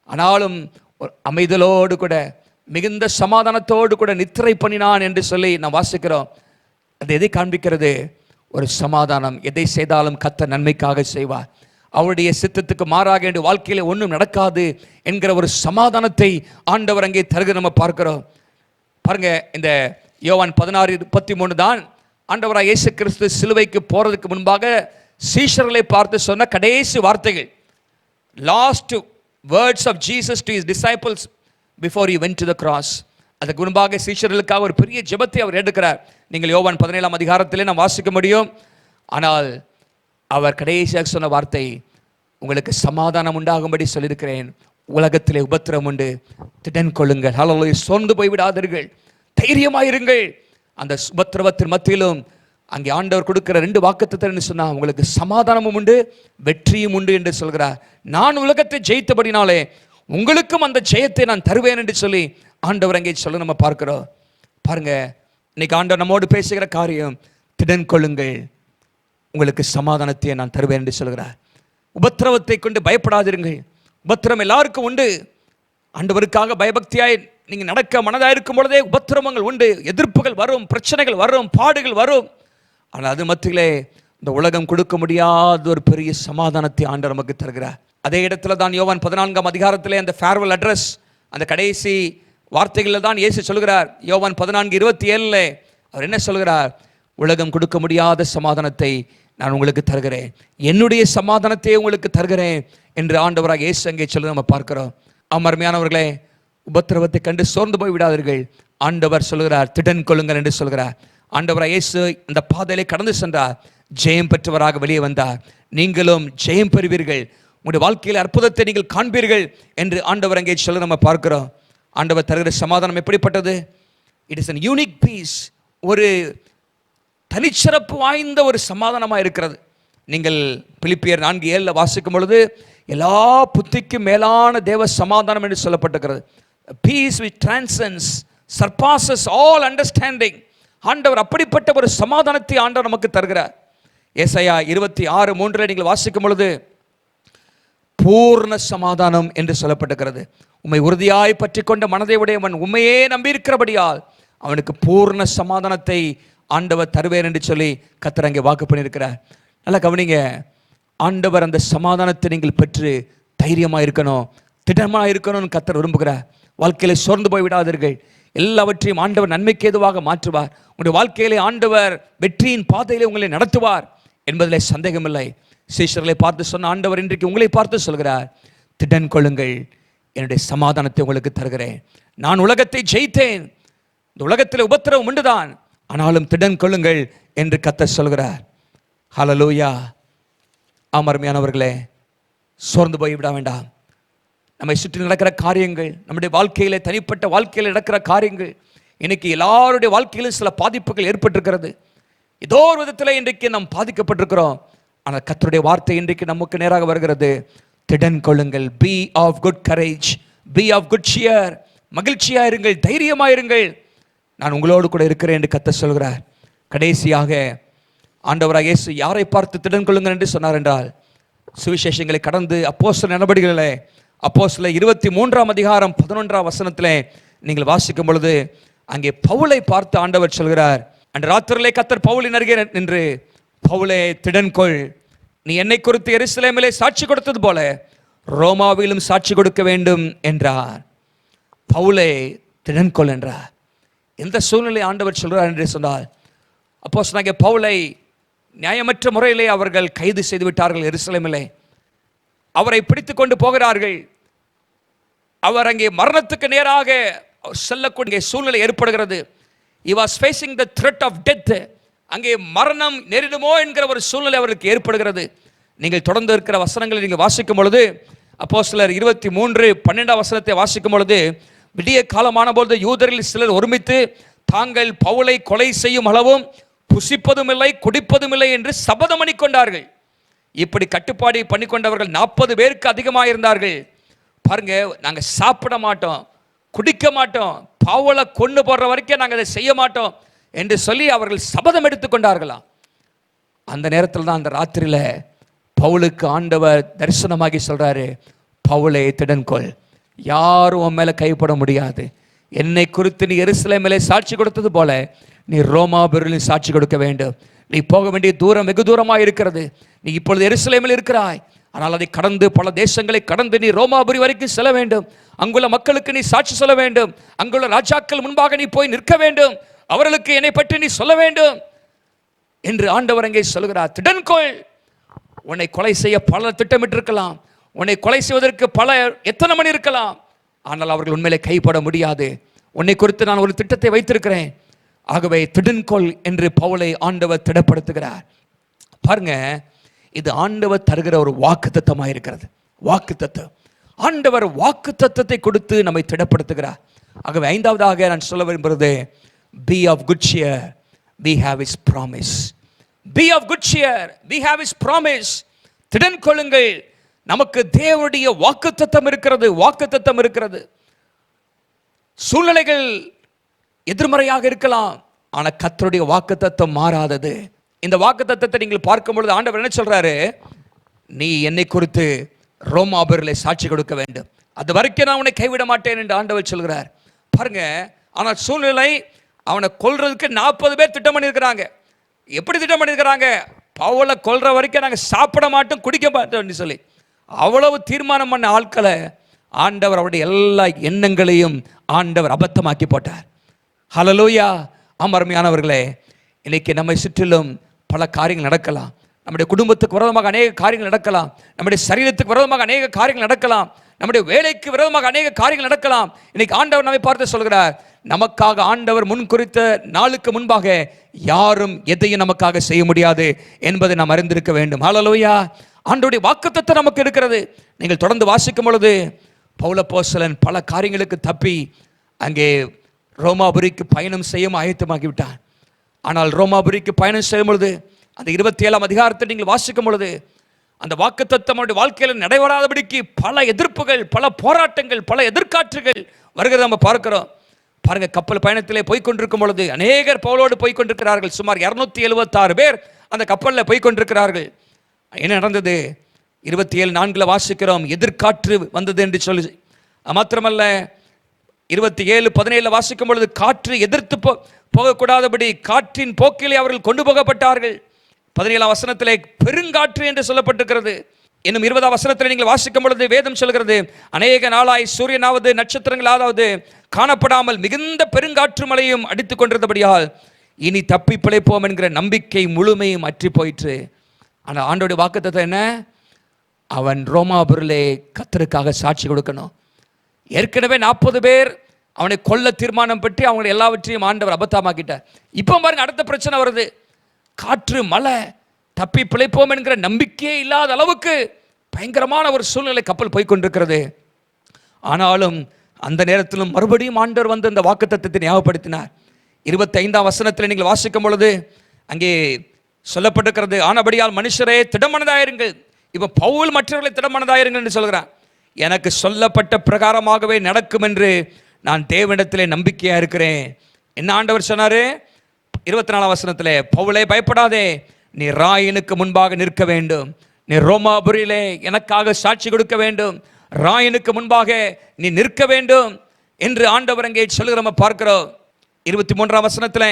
ஆனாலும் ஒரு அமைதலோடு கூட, மிகுந்த சமாதானத்தோடு கூட நித்திரை பண்ணினான் என்று சொல்லி நாம் வாசிக்கிறோம். அது எதை காண்பிக்கிறது? ஒரு சமாதானம். எதை செய்தாலும் கர்த்தர் நன்மைக்காக செய்வார். அவருடைய சித்தத்துக்கு மாறாக என்று வாழ்க்கையில ஒன்றும் நடக்காது என்கிற ஒரு சமாதானத்தை ஆண்டவர் அங்கே தருக நம்ம பார்க்கிறோம். பாருங்க, இந்த யோவான் 16:33 தான் ஆண்டவராக இயேசு கிறிஸ்து சிலுவைக்கு போறதுக்கு முன்பாக சீஷர்களை பார்த்து சொன்ன கடைசி வார்த்தைகள். Last words of Jesus to his disciples before he went to the cross. அதுக்கு முன்பாக சீஷர்களுக்காக ஒரு பெரிய ஜெபத்தை அவர் எடுக்கிறார். நீங்கள் யோவான் 17ஆம் அதிகாரத்திலே நாம் வாசிக்க முடியும். ஆனால் அவர் கடைசியாக சொன்ன வார்த்தை, உங்களுக்கு சமாதானம் உண்டாகும்படி சொல்லியிருக்கிறேன். உலகத்திலே உபத்திரம் உண்டு, திடன் கொள்ளுங்கள், ஹல்லேலூயா, சோர்ந்து போய்விடாதீர்கள், தைரியமாயிருங்கள். அந்த உபத்திரவத்தின் மத்தியிலும் அங்கே ஆண்டவர் கொடுக்கிற 2 வாக்குத்தத்தம் சொன்னா, உங்களுக்கு சமாதானமும் உண்டு, வெற்றியும் உண்டு என்று சொல்கிறார். நான் உலகத்தை ஜெயித்தபடினாலே உங்களுக்கும் அந்த ஜெயத்தை நான் தருவேன் என்று சொல்லி ஆண்டவர் அங்கே சொல்ல நம்ம பார்க்கிறோம். பாருங்க, இன்னைக்கு ஆண்டவர் நம்மோடு பேசுகிற காரியம், திடன் கொள்ளுங்கள், உங்களுக்கு சமாதானத்தை நான் தருவேன் என்று சொல்கிறார். உபத்திரவத்தை கொண்டு பயப்படாதிருங்கள். உபத்திரம் எல்லாருக்கும் உண்டு. ஆண்டவருக்காக பயபக்தியாய் நீங்கள் நடக்க மனதாக இருக்கும் பொழுதே உபத்திரவங்கள் உண்டு. எதிர்ப்புகள் வரும், பிரச்சனைகள் வரும், பாடுகள் வரும். ஆனால் அது மத்தியிலே இந்த உலகம் கொடுக்க முடியாத ஒரு பெரிய சமாதானத்தை ஆண்டவர் நமக்கு தருகிறார். அதே இடத்துல தான் யோவான் 14ஆம் அதிகாரத்திலே அந்த ஃபேர்வெல் அட்ரஸ், அந்த கடைசி வார்த்தைகளில் தான் இயேசு சொல்கிறார். யோவான் 14:27 அவர் என்ன சொல்கிறார்? உலகம் கொடுக்க முடியாத சமாதானத்தை நான் உங்களுக்கு தருகிறேன், என்னுடைய சமாதானத்தை உங்களுக்கு தருகிறேன் என்று ஆண்டவராக இயேசு அங்கே சொல்லி நம்ம பார்க்கிறோம். அருமையானவர்களே, உபத்திரவத்தை கண்டு சோர்ந்து போய் விடாதீர்கள். ஆண்டவர் சொல்கிறார், திடன் கொள்ளுங்கள் என்று சொல்கிறார். ஆண்டவராக இயேசு இந்த பாதையிலே கடந்து சென்றார், ஜெயம் பெற்றவராக வெளியே வந்தார். நீங்களும் ஜெயம் பெறுவீர்கள், உங்களுடைய வாழ்க்கையில் அற்புதத்தை நீங்கள் காண்பீர்கள் என்று ஆண்டவர் அங்கே சொல்ல நம்ம பார்க்கிறோம். ஆண்டவர் தருகிற சமாதானம் எப்படிப்பட்டது? It is an unique peace, ஒரு தனிச்சிறப்பு வாய்ந்த ஒரு சமாதானமாக இருக்கிறது. நீங்கள் பிலிப்பியர் 4:7 வாசிக்கும் பொழுது எல்லா புத்திக்கும் மேலான தேவ சமாதானம் என்று சொல்லப்பட்டிருக்கிறது. Peace which transcends, surpasses all understanding. ஆண்டவர் அப்படிப்பட்ட ஒரு சமாதானத்தை ஆண்டவர் நமக்கு தருகிறார். ஏசாயா 26:3 நீங்கள் வாசிக்கும் பொழுது பூர்ண சமாதானம் என்று சொல்லப்பட்டிருக்கிறது. உம்மை உறுதியாய் பற்றி கொண்ட மனதை உடையவன் உண்மையே நம்பியிருக்கிறபடியால் அவனுக்கு பூர்ண சமாதானத்தை ஆண்டவர் தருவேன் என்று சொல்லி கர்த்தர் அங்கே வாக்கு பண்ணியிருக்கிறார். நல்லா கவனிங்க, ஆண்டவர் அந்த சமாதானத்தை நீங்கள் பெற்று தைரியமாக இருக்கணும், திடமாக இருக்கணும்னு கர்த்தர் விரும்புகிறார். வாழ்க்கையில் சோர்ந்து போய் விடாதீர்கள், எல்லாவற்றையும் ஆண்டவர் நன்மைக்கு ஏதுவாக மாற்றுவார். உங்களுடைய வாழ்க்கையிலே ஆண்டவர் வெற்றியின் பாதையிலே உங்களை நடத்துவார் என்பதிலே சந்தேகமில்லை. சீஷர்களை பார்த்து சொன்ன ஆண்டவர் இன்றைக்கு உங்களை பார்த்து சொல்கிறார், திடன் கொள்ளுங்கள், என்னுடைய சமாதானத்தை உங்களுக்கு தருகிறேன். நான் உலகத்தை ஜெயித்தேன், இந்த உலகத்தில் உபத்திரவம் உண்டுதான், ஆனாலும் திடன் கொள்ளுங்கள் என்று கர்த்தர் சொல்கிறார். ஹல்லேலூயா. அருமையானவர்களே, சோர்ந்து போய் விட வேண்டாம். நம்மை சுற்றி நடக்கிற காரியங்கள், நம்முடைய வாழ்க்கையிலே தனிப்பட்ட வாழ்க்கையில் நடக்கிற காரியங்கள், இன்னைக்கு எல்லாருடைய வாழ்க்கையிலும் சில பாதிப்புகள் ஏற்பட்டிருக்கிறது. ஏதோ ஒரு விதத்தில் இன்றைக்கு நாம் பாதிக்கப்பட்டிருக்கிறோம். ஆனால் கர்த்தருடைய வார்த்தை இன்றைக்கு நமக்கு நேராக வருகிறது, திடன் கொள்ளுங்கள், be of good courage, be of good cheer, மகிழ்ச்சியாக இருங்கள், தைரியமாக இருங்கள், நான் உங்களோடு கூட இருக்கிறேன் என்று கர்த்தர் சொல்கிறார். கடைசியாக ஆண்டவராக இயேசு யாரை பார்த்து திடன் கொள்ளுங்கள் என்று சொன்னார் என்றால், சுவிசேஷங்களை கடந்து அப்போஸ்தலர் நடபடிகளிலே அப்போஸ்தலர் 23ஆம் அதிகாரம் 11ஆம் வசனத்திலே நீங்கள் வாசிக்கும் பொழுது அங்கே பவுலை பார்த்து ஆண்டவர் சொல்கிறார், அன்று ராத்திரிலே கர்த்தர் பவுலின் அருகே நின்று, பவுலே திடன் கொள், நீ என்னை குறித்து எருசலேமிலே சாட்சி கொடுத்தது போல ரோமாவிலும் சாட்சி கொடுக்க வேண்டும் என்றார். பவுலே திடன் கொள் என்றார். எந்த சூழ்நிலை ஆண்டவர் சொல்கிறார் என்று சொன்னால், அப்போஸ்தலனாகிய பவுலை நியாயமற்ற முறையிலே அவர்கள் கைது செய்து விட்டார்கள். எருசலேமிலே அவரை பிடித்து கொண்டு போகிறார்கள். அவர் அங்கே மரணத்துக்கு நேராக செல்லக்கூடிய சூழ்நிலை ஏற்படுகிறது. He was facing the threat of death. அங்கே மரணம் நேரிடுமோ என்கிற ஒரு சூழ்நிலை அவருக்கு ஏற்படுகிறது. நீங்கள் தொடர்ந்து இருக்கிற வசனங்களை நீங்கள் வாசிக்கும் பொழுது அப்போஸ்தலர் 23:12 வசனத்தை வாசிக்கும் பொழுது, விடிய காலமான பொழுது யூதரில் சிலர் ஒருமித்து தாங்கள் பவுலை கொலை செய்யும் அளவும் புசிப்பதும் இல்லை குடிப்பதும் இல்லை என்று சபதம் பண்ணிக்கொண்டார்கள். இப்படி கட்டுப்பாடு பண்ணிக்கொண்டவர்கள் 40 பேருக்கு அதிகமாக இருந்தார்கள். பாருங்க, நாங்கள் சாப்பிட மாட்டோம், குடிக்க மாட்டோம், பவுலை கொண்டு போடுற வரைக்கும் நாங்கள் அதை செய்ய மாட்டோம் என்று சொல்லி அவர்கள் சபதம் எடுத்துக்கொண்டார்களாம். அந்த நேரத்தில் தான் அந்த ராத்திரியில் பவுலுக்கு ஆண்டவர் தரிசனமாகி சொல்றாரு, பவுலே திடன் கொள், யாரும் உன் மேலே கைப்பட முடியாது. என்னை குறித்து நீ எருசலேமிலே சாட்சி கொடுத்தது போல நீ ரோமாபுரியில் சாட்சி கொடுக்க வேண்டும். நீ போக வேண்டிய தூரம் வெகு தூரமாக இருக்கிறது. நீ இப்பொழுது எருசலேமில் இருக்கிறாய், ஆனால் அதை கடந்து பல தேசங்களை கடந்து நீ ரோமாபுரி வரைக்கும் செல்ல வேண்டும். அங்குள்ள மக்களுக்கு நீ சாட்சி சொல்ல வேண்டும். அங்குள்ள ராஜாக்கள் முன்பாக நீ போய் நிற்க வேண்டும். அவர்களுக்கு என்னை பற்றி நீ சொல்ல வேண்டும் என்று ஆண்டவர் அங்கே சொல்கிறார். திடன்கொள், உன்னை கொலை செய்ய பல திட்டமிட்டிருக்கலாம், உன்னை கொலை செய்வதற்கு பல எத்தனை மணி இருக்கலாம், ஆனால் அவர்கள் உண்மையிலே கைப்பட முடியாது. உன்னை குறித்து நான் ஒரு திட்டத்தை வைத்திருக்கிறேன். ஆகவே திடன்கொள் என்று பவுலை ஆண்டவர் திடப்படுத்துகிறார். பாருங்க, இது ஆண்டவர் தருகிற ஒரு வாக்கு தத்தமாக இருக்கிறது. வாக்கு தத்தம், ஆண்டவர் வாக்கு தத்தத்தை கொடுத்து நம்மை திடப்படுத்துகிறார். ஆகவே ஐந்தாவதாக நான் சொல்ல விரும்புகிறது, be of good cheer, we have his promise. Be of good cheer, we have his promise. திடன் கொள்ளுங்கள், நமக்கு தேவனுடைய வாக்குத்தத்தம் இருக்கிறது. வாக்குத்தத்தம் இருக்கிறது. சூழ்நிலைகள் எதிர்மறையாக இருக்கலாம், ஆனால் கர்த்தருடைய வாக்குத்தத்தம் மாறாதது. இந்த வாக்குத்தத்தத்தை நீங்கள் பார்க்கும் பொழுது ஆண்டவர் என்ன சொல்றாரு, நீ என்னை குறித்து ரோமாபுரியிலே சாட்சி கொடுக்க வேண்டும், அது வரைக்கும் நான் உன்னை கைவிட மாட்டேன் என்று ஆண்டவர் சொல்கிறார். பாருங்க, ஆனால் சூழ்நிலை அவனை கொல்றதுக்கு 40 பேர் திட்டம் பண்ணியிருக்கிறாங்க. எப்படி திட்டம் பண்ணியிருக்கிறாங்க? பவுலை கொல்ற வரைக்கும் நாங்கள் சாப்பிட மாட்டோம், குடிக்க மாட்டோம்னு சொல்லி அவ்வளவு தீர்மானம் பண்ண ஆட்களை ஆண்டவர் அவருடைய எல்லா எண்ணங்களையும் ஆண்டவர் அபத்தமாக்கி போட்டார். ஹல்லேலூயா. அருமையானவர்களே, இன்னைக்கு நம்மை சுற்றிலும் பல காரியங்கள் நடக்கலாம். நம்முடைய குடும்பத்துக்கு விரோதமாக அநேக காரியங்கள் நடக்கலாம். நம்முடைய சரீரத்துக்கு விரோதமாக அநேக காரியங்கள் நடக்கலாம். நம்முடைய வேலைக்கு விரோதமாக அநேக காரியங்கள் நடக்கலாம். இன்னைக்கு ஆண்டவர் நம்மை பார்த்து சொல்கிறார், நமக்காக ஆண்டவர் முன் குறித்த நாளுக்கு முன்பாக யாரும் எதையும் நமக்காக செய்ய முடியாது என்பதை நாம் அறிந்திருக்க வேண்டும். ஹல்லேலூயா. ஆண்டவருடைய வாக்குத்தத்தம் நமக்கு இருக்கிறது. நீங்கள் தொடர்ந்து வாசிக்கும் பொழுது பவுலப்போஸ்தலன் பல காரியங்களுக்கு தப்பி அங்கே ரோமாபுரிக்கு பயணம் செய்ய ஆயத்தமாகிவிட்டார். ஆனால் ரோமாபுரிக்கு பயணம் செய்யும் பொழுது அந்த 27ஆம் அதிகாரத்தை நீங்கள் வாசிக்கும் பொழுது அந்த வாக்குத்தத்தம் அவருடைய வாழ்க்கையில் நடைபெறாதபடிக்கு பல எதிர்ப்புகள், பல போராட்டங்கள், பல எதிர்காற்றுகள் வருகிறத நம்ம பார்க்கிறோம். பாருங்க, கப்பல் பயணத்திலே போய்கொண்டிருக்கும் பொழுது அநேகர் பவுலோடு போய்கொண்டிருக்கிறார்கள். சுமார் 276 பேர் அந்த கப்பலில் போய்கொண்டிருக்கிறார்கள். என்ன நடந்தது? 27:4 வாசிக்கிறோம், எதிர்காற்று வந்தது என்று சொல்லி. மாத்திரமல்ல, 27:17 வாசிக்கும் பொழுது காற்று எதிர்த்து போகக்கூடாதபடி காற்றின் போக்கிலே அவர்கள் கொண்டு போகப்பட்டார்கள். 17ஆம் வசனத்திலே பெருங்காற்று என்று சொல்லப்பட்டிருக்கிறது. இன்னும் 20ஆம் வசனத்தில் நீங்கள் வாசிக்கும் பொழுது வேதம் சொல்கிறது, அநேக நாளாய் சூரியனாவது நட்சத்திரங்களாவது காணப்படாமல் மிகுந்த பெருங்காற்று மழையும் அடித்துக் கொண்டிருந்தபடியால் இனி தப்பி பிழைப்போம் என்கிற நம்பிக்கை முழுமையும் அற்றி போயிற்று. ஆனால் ஆண்டோடைய வாக்குத்தத்தம் என்ன? அவன் ரோமாபுரிலே கர்த்தருக்காக சாட்சி கொடுக்கணும். ஏற்கனவே 40 பேர் அவனை கொல்ல தீர்மானம் பற்றி அவங்க எல்லாவற்றையும் ஆண்டவர் அபத்தமாக்கிட்டார். இப்போ பாருங்க, அடுத்த பிரச்சனை வருது. காற்று, மழை, தப்பி பிழைப்போம் என்கிற நம்பிக்கையே இல்லாத அளவுக்கு பயங்கரமான ஒரு சூழ்நிலை கப்பல் போய்கொண்டிருக்கிறது. ஆனாலும் அந்த நேரத்திலும் மறுபடியும் ஆண்டவர் வந்து அந்த வாக்குத்தத்தத்தை ஞாபகப்படுத்தினார். 25ஆம் வசனத்தில் நீங்கள் வாசிக்கும் பொழுது அங்கே சொல்லப்பட்டிருக்கிறது, ஆனபடியால் மனுஷரே திடமனதாயிருங்கள். இப்போ பவுல் மற்றவர்களை திடமனதாயிருங்கள் என்று சொல்கிறார். எனக்கு சொல்லப்பட்ட பிரகாரமாகவே நடக்கும் என்று நான் தேவனிடத்திலே நம்பிக்கையாக இருக்கிறேன். என்ன ஆண்டவர் சொன்னார்? 24ஆம் வசனத்தில், பவுலே பயப்படாதே, நீ ராயனுக்கு முன்பாக நிற்க வேண்டும். நீ ரோமாபுரியிலே எனக்காக சாட்சி கொடுக்க வேண்டும். ராயனுக்கு முன்பாக நீ நிற்க வேண்டும் என்று ஆண்டவர் அங்கே சொல்லுகிற நம்ம பார்க்கிறோம். 23ஆம் வசனத்தில்,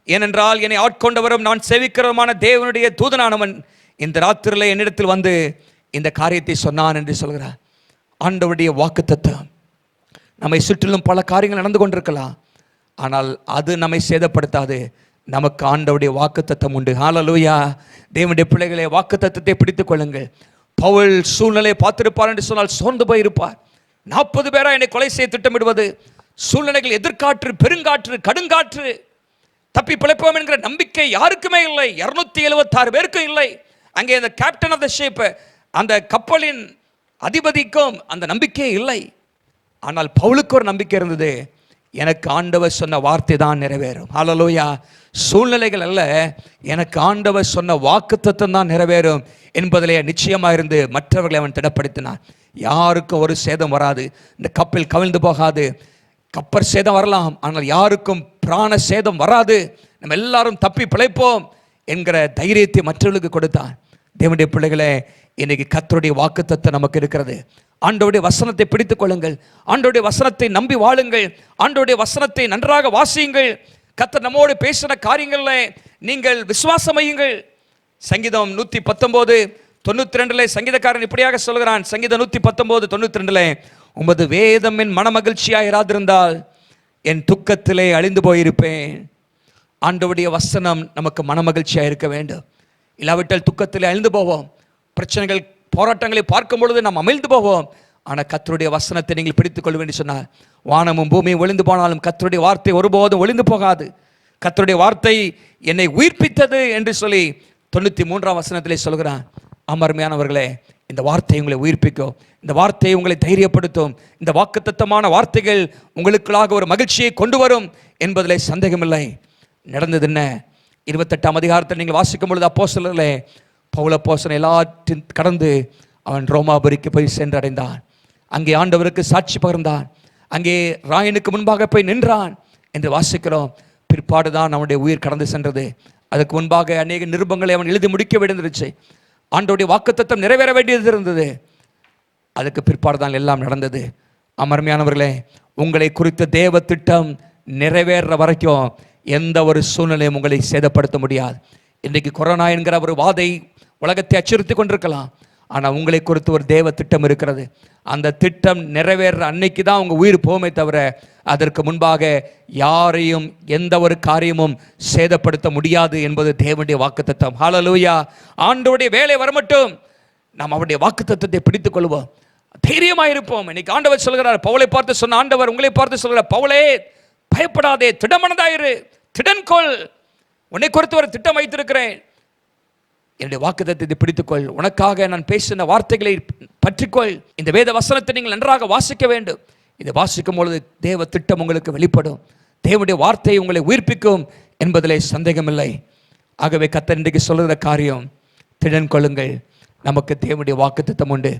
ஏனென்றால் என்னை ஆட்கொண்டவரும் நான் சேவிக்கிறவருமான தேவனுடைய தூதனானவன் இந்த ராத்திரியில் என்னிடத்தில் வந்து இந்த காரியத்தை சொன்னான் என்று சொல்கிறார். ஆண்டவருடைய வாக்குத்தத்தம். நம்மை சுற்றிலும் பல காரியங்கள் நடந்து கொண்டிருக்கலாம், ஆனால் அது நம்மை சேதப்படுத்தாது. நமக்கு ஆண்டவருடைய வாக்குத்தத்தம் உண்டு. ஹல்லேலூயா. தேவனுடைய பிள்ளைகளே, வாக்குத்தத்தத்தை பிடித்துக் கொள்ளுங்கள். பவுல் சூழ்நிலையை பார்த்திருப்பார் என்று சொன்னால் சோர்ந்து போயிருப்பார். 40 பேரா என்னை கொலை செய்ய திட்டமிடுவது, சூழ்நிலைகள், எதிர்காற்று, பெருங்காற்று, கடுங்காற்று, தப்பி பிழைப்போம் என்கிற நம்பிக்கை யாருக்குமே இல்லை. 276 பேருக்கும் இல்லை. அங்கே அந்த கேப்டன் ஆஃப் த ஷிப், அந்த கப்பலின் அதிபதிக்கும் அந்த நம்பிக்கையே இல்லை. ஆனால் பவுலுக்கு ஒரு நம்பிக்கை இருந்தது, எனக்கு ஆண்டவர் சொன்ன வார்த்தை தான் நிறைவேறும். ஹல்லேலூயா. சூழ்நிலைகள் அல்ல, எனக்கு ஆண்டவர் சொன்ன வாக்குத்தத்தம் தான் நிறைவேறும் என்பதிலே நிச்சயமாக இருந்து மற்றவர்களை அவன் திடப்படுத்தினான். யாருக்கும் ஒரு சேதம் வராது, இந்த கப்பல் கவிழ்ந்து போகாது. கப்பல் சேதம் வரலாம், ஆனால் யாருக்கும் பிராண சேதம் வராது. நம்ம எல்லாரும் தப்பி பிழைப்போம் என்கிற தைரியத்தை மற்றவர்களுக்கு கொடுத்தான். தேவனுடைய பிள்ளைகளே, இன்னைக்கு கர்த்தருடைய வாக்குத்தத்தம் நமக்கு இருக்கிறது. ஆண்டவருடைய வசனத்தை பிடித்துக் கொள்ளுங்கள். ஆண்டவருடைய வசனத்தை நம்பி வாழுங்கள். ஆண்டவருடைய வசனத்தை நன்றாக வாசியுங்கள். கர்த்தர் நம்மோடு பேசின காரியங்கள்ல நீங்கள் விசுவாசம் வையுங்கள். சங்கீதம் 119:92 சங்கீதக்காரன் இப்படியாக சொல்கிறான். சங்கீதம் 119:92, உமது வேதம் என் மனமகிழ்ச்சியாக இராதிருந்தால் என் துக்கத்திலே அழிந்து போயிருப்பேன். ஆண்டவருடைய வசனம் நமக்கு மனமகிழ்ச்சியாக இருக்க வேண்டும். இல்லாவிட்டால் துக்கத்திலே அழிந்து போவோம். பிரச்சனைகள், போராட்டங்களை பார்க்கும் பொழுது நாம் அமிழ்ந்து போவோம். ஆனால் கர்த்தருடைய வசனத்தை நீங்கள் பிடித்துக் கொள்ள வேண்டும் சொன்னார். வானமும் பூமியும் ஒளிந்து போனாலும் கர்த்தருடைய வார்த்தை ஒருபோதும் ஒளிந்து போகாது. கர்த்தருடைய வார்த்தை என்னை உயிர்ப்பித்தது என்று சொல்லி 93ஆம் வசனத்திலே சொல்கிறான். அருமையானவர்களே, இந்த வார்த்தை உங்களை உயிர்ப்பிக்கும். இந்த வார்த்தை உங்களை தைரியப்படுத்தும். இந்த வாக்குத்தத்தமான வார்த்தைகள் உங்களுக்குள்ளாக ஒரு மகிழ்ச்சியை கொண்டு வரும் என்பதிலே சந்தேகமில்லை. நடந்தது என்ன? 28ஆம் அதிகாரத்தில் நீங்கள் வாசிக்கும் பொழுது அப்போஸ்தலர்களே, பவுல் அப்போஸ்தலன் எல்லாத்தையும் கடந்து அவன் ரோமாபுரிக்கு போய் சென்றடைந்தான். அங்கே ஆண்டவருக்கு சாட்சி பகர்ந்தான். அங்கே ராயனுக்கு முன்பாக போய் நின்றான் என்று வாசிக்கிறோம். பிற்பாடு தான் அவனுடைய உயிர் கடந்து சென்றது. அதுக்கு முன்பாக அநேக நிருபங்களை அவன் எழுதி முடிக்க வேண்டியிருந்துச்சு. ஆண்டவருடைய வாக்குத்தத்தம் நிறைவேற வேண்டியது இருந்தது. அதுக்கு பிற்பாடு தான் எல்லாம் நடந்தது. அருமையானவர்களே, உங்களை குறித்த தேவ திட்டம் நிறைவேற வரைக்கும் எந்த ஒரு சூழ்நிலையும் உங்களை சேதப்படுத்த முடியாது. இன்றைக்கு கொரோனா என்கிற ஒரு வாதை உலகத்தை அச்சுறுத்தி கொண்டிருக்கலாம். ஆனால் உங்களை குறித்து ஒரு தேவ திட்டம் இருக்கிறது. அந்த திட்டம் நிறைவேற அன்னைக்கு தான் உங்கள் உயிர் போமே தவிர அதற்கு முன்பாக யாரையும் எந்த ஒரு காரியமும் சேதப்படுத்த முடியாது என்பது தேவனுடைய வாக்குத்தத்தம். ஹல்லேலூயா. ஆண்டவருடைய வேலை வரமட்டும் நாம் அவருடைய வாக்குத்தத்தத்தை பிடித்துக் கொள்வோம், தைரியமாயிருப்போம். இன்னைக்கு ஆண்டவர் சொல்கிறார், பவுலை பார்த்து சொன்ன ஆண்டவர் உங்களை பார்த்து சொல்கிறார், பவுலே பயப்படாதே, திடமனதாயிரு, திடன்கொள், உன்னை குறித்து ஒரு திட்டம் வைத்திருக்கிறேன், என்னுடைய வாக்குத்தத்தத்தை பிடித்துக்கொள், உனக்காக நான் பேசின வார்த்தைகளை பற்றிக்கொள். இந்த வேத வசனத்தை நீங்கள் நன்றாக வாசிக்க வேண்டும். இதை வாசிக்கும் பொழுது தேவ திட்டம் உங்களுக்கு வெளிப்படும், தேவனுடைய வார்த்தை உங்களை உயிர்ப்பிக்கும் என்பதிலே சந்தேகமில்லை. ஆகவே கர்த்தர் இன்றைக்கு சொல்லுகிற காரியம், திடன் கொள்ளுங்கள். நமக்கு தேவனுடைய வாக்குத்தத்தம் உண்டு.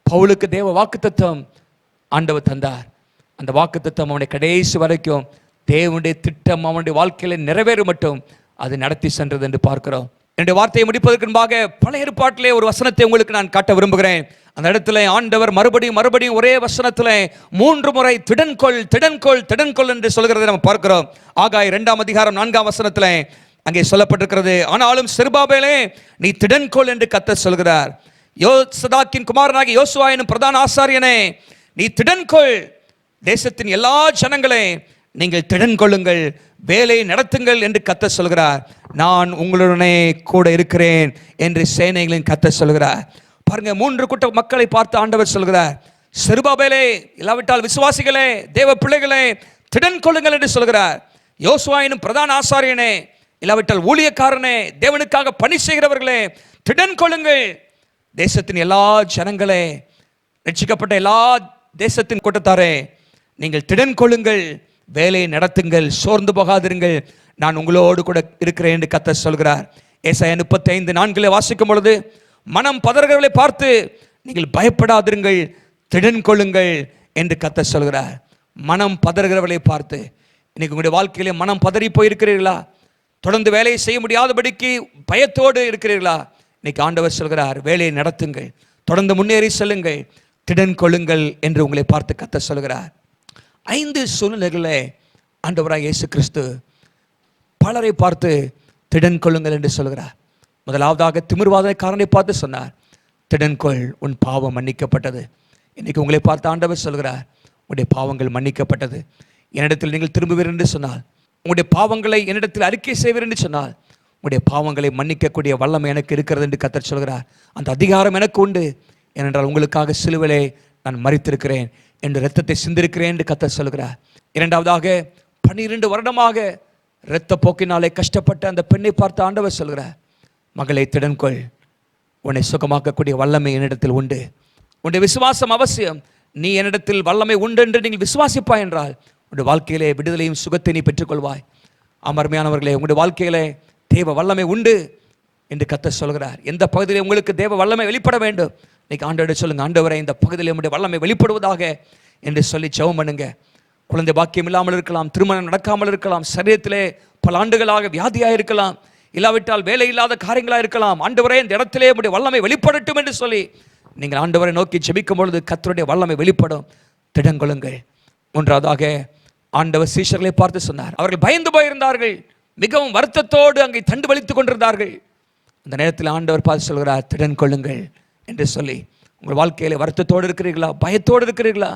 பவுலுக்கு தேவ வாக்குத்தத்தம் ஆண்டவர் தந்தார். அந்த வாக்குத்தத்தம் அவனை கடைசி வரைக்கும் தேவனுடைய திட்டம் அவனுடைய வாழ்க்கையில் நிறைவேறும் மட்டும் அது நடத்தி சென்றது என்று பார்க்கிறோம். என்னுடைய வார்த்தையை முடிப்பதற்கு முன்பாக பழைய ஏற்பாட்டிலே ஒரு வசனத்தை உங்களுக்கு நான் காட்ட விரும்புகிறேன். அந்த இடத்துல ஆண்டவர் மறுபடியும் ஒரே வசனத்தில் 3 முறை திடன்கொள் திடன்கொள் திடன்கொள் என்று சொல்கிறதை நம்ம பார்க்கிறோம். ஆகாய் 2ஆம் அதிகாரம் 4ஆம் வசனத்தில் அங்கே சொல்லப்பட்டிருக்கிறது, ஆனாலும் செருபாபேலே நீ திடன்கொள் என்று கர்த்தர் சொல்கிறார். யோசதாக்கின் குமாரனாகிய யோசுவா எனும் பிரதான ஆசாரியனே நீ திடன்கொள், தேசத்தின் எல்லா ஜனங்களே நீங்கள் திடன் கொள்ளுங்கள், வேலையை நடத்துங்கள் என்று கர்த்தர் சொல்கிறார். நான் உங்களுடனே கூட இருக்கிறேன் என்று சேனைகளின் கர்த்தர் சொல்கிறார். பாருங்க, 3 கூட்ட மக்களை பார்த்து ஆண்டவர் சொல்கிறார், செருபாபேலே இல்லாவிட்டால் விசுவாசிகளே, தேவ பிள்ளைகளே திடன் கொள்ளுங்கள் என்று சொல்கிறார். யோசுவா எனும் பிரதான ஆசாரியனே இல்லாவிட்டால் ஊழியக்காரனே, தேவனுக்காக பணி செய்கிறவர்களே திடன் கொள்ளுங்கள், தேசத்தின் எல்லா ஜனங்களே, ரட்சிக்கப்பட்ட எல்லா தேசத்தின் கூட்டத்தாரே நீங்கள் திடன் கொள்ளுங்கள், வேலையை நடத்துங்கள், சோர்ந்து போகாதிருங்கள், நான் உங்களோடு கூட இருக்கிறேன் என்று கர்த்தர் சொல்கிறார். ஏசாயா 35:4 வாசிக்கும் பொழுது, மனம் பதறுகிறவர்களை பார்த்து நீங்கள் பயப்படாதிருங்கள், திடன் கொள்ளுங்கள் என்று கர்த்தர் சொல்கிறார். மனம் பதறுகிறவர்களை பார்த்து, இன்னைக்கு உங்களுடைய வாழ்க்கையிலே மனம் பதறி போயிருக்கிறீர்களா? தொடர்ந்து வேலையை செய்ய முடியாதபடிக்கு பயத்தோடு இருக்கிறீர்களா? இன்னைக்கு ஆண்டவர் சொல்கிறார், வேலையை நடத்துங்கள், தொடர்ந்து முன்னேறி செல்லுங்கள், திடன் கொள்ளுங்கள் என்று உங்களை பார்த்து கர்த்தர் சொல்கிறார். 5 சூழ்நிலைகளில் ஆண்டவராக இயேசு கிறிஸ்து பலரை பார்த்து திடன் கொள்ளுங்கள் என்று சொல்கிறார். முதலாவதாக திமிர்வாதக்காரனை பார்த்து சொன்னார், திடன்கொள், உன் பாவம் மன்னிக்கப்பட்டது. இன்னைக்கு உங்களை பார்த்து ஆண்டவர் சொல்கிறார், உங்களுடைய பாவங்கள் மன்னிக்கப்பட்டது. என்னிடத்தில் நீங்கள் திரும்புவீர் என்று சொன்னால், உங்களுடைய பாவங்களை என்னிடத்தில் அறிக்கை செய்வீர் என்று சொன்னால், உங்களுடைய பாவங்களை மன்னிக்கக்கூடிய வல்லமை எனக்கு இருக்கிறது என்று கர்த்தர் சொல்கிறார். அந்த அதிகாரம் எனக்கு உண்டு, ஏனென்றால் உங்களுக்காக சிலுவையிலே நான் மரித்திருக்கிறேன் என்று இரத்தத்தை சிந்திருக்கிறேன் என்று கர்த்தர் சொல்கிறார். இரண்டாவதாக 12 வருடமாக இரத்த போக்கினாலே கஷ்டப்பட்ட அந்த பெண்ணை பார்த்து ஆண்டவர் சொல்கிறார், மகளை திடன்கொள், உன்னை சுகமாக்கக்கூடிய வல்லமை என்னிடத்தில் உண்டு. உன்னுடைய விசுவாசம் அவசியம். நீ என்னிடத்தில் வல்லமை உண்டு என்று நீங்கள் விசுவாசிப்பாய் என்றால் உன்னுடைய வாழ்க்கையிலே விடுதலையும் சுகத்தை நீ பெற்றுக்கொள்வாய். அமர்மையானவர்களே, உங்களுடைய வாழ்க்கையிலே தேவ வல்லமை உண்டு என்று கர்த்தர் சொல்கிறார். எந்த பகுதியில் உங்களுக்கு தேவ வல்லமை வெளிப்பட வேண்டும், இன்னைக்கு ஆண்டவரை சொல்லுங்க, ஆண்டவரை இந்த பகுதியில் உங்களுடைய வல்லமை வெளிப்படுவதாக என்று சொல்லி ஜெபம் பண்ணுங்க. குழந்தை பாக்கியம் இல்லாமல் இருக்கலாம், திருமணம் நடக்காமல் இருக்கலாம், சரீரத்திலே பல ஆண்டுகளாக வியாதியாக இருக்கலாம், இல்லாவிட்டால் வேலை இல்லாத காரியங்களாக இருக்கலாம். ஆண்டவரே இந்த இடத்திலே உங்களுடைய வல்லமை வெளிப்படட்டும் என்று சொல்லி நீங்கள் ஆண்டவரை நோக்கி ஜெபிக்கும் பொழுது கர்த்தருடைய வல்லமை வெளிப்படும். திடங்கொள்ளுங்கள். மூன்றாவதாக ஆண்டவர் சீஷர்களை பார்த்து சொன்னார், அவர்கள் பயந்து போயிருந்தார்கள், மிகவும் வருத்தத்தோடு அங்கே தண்டு வலித்துக் கொண்டிருந்தார்கள். அந்த நேரத்தில் ஆண்டவர் பார்த்து சொல்கிறார், திடன் கொள்ளுங்கள் என்று சொல்லி. உங்கள் வாழ்க்கையில் வருத்தத்தோடு இருக்கிறீர்களா, பயத்தோடு இருக்கிறீர்களா?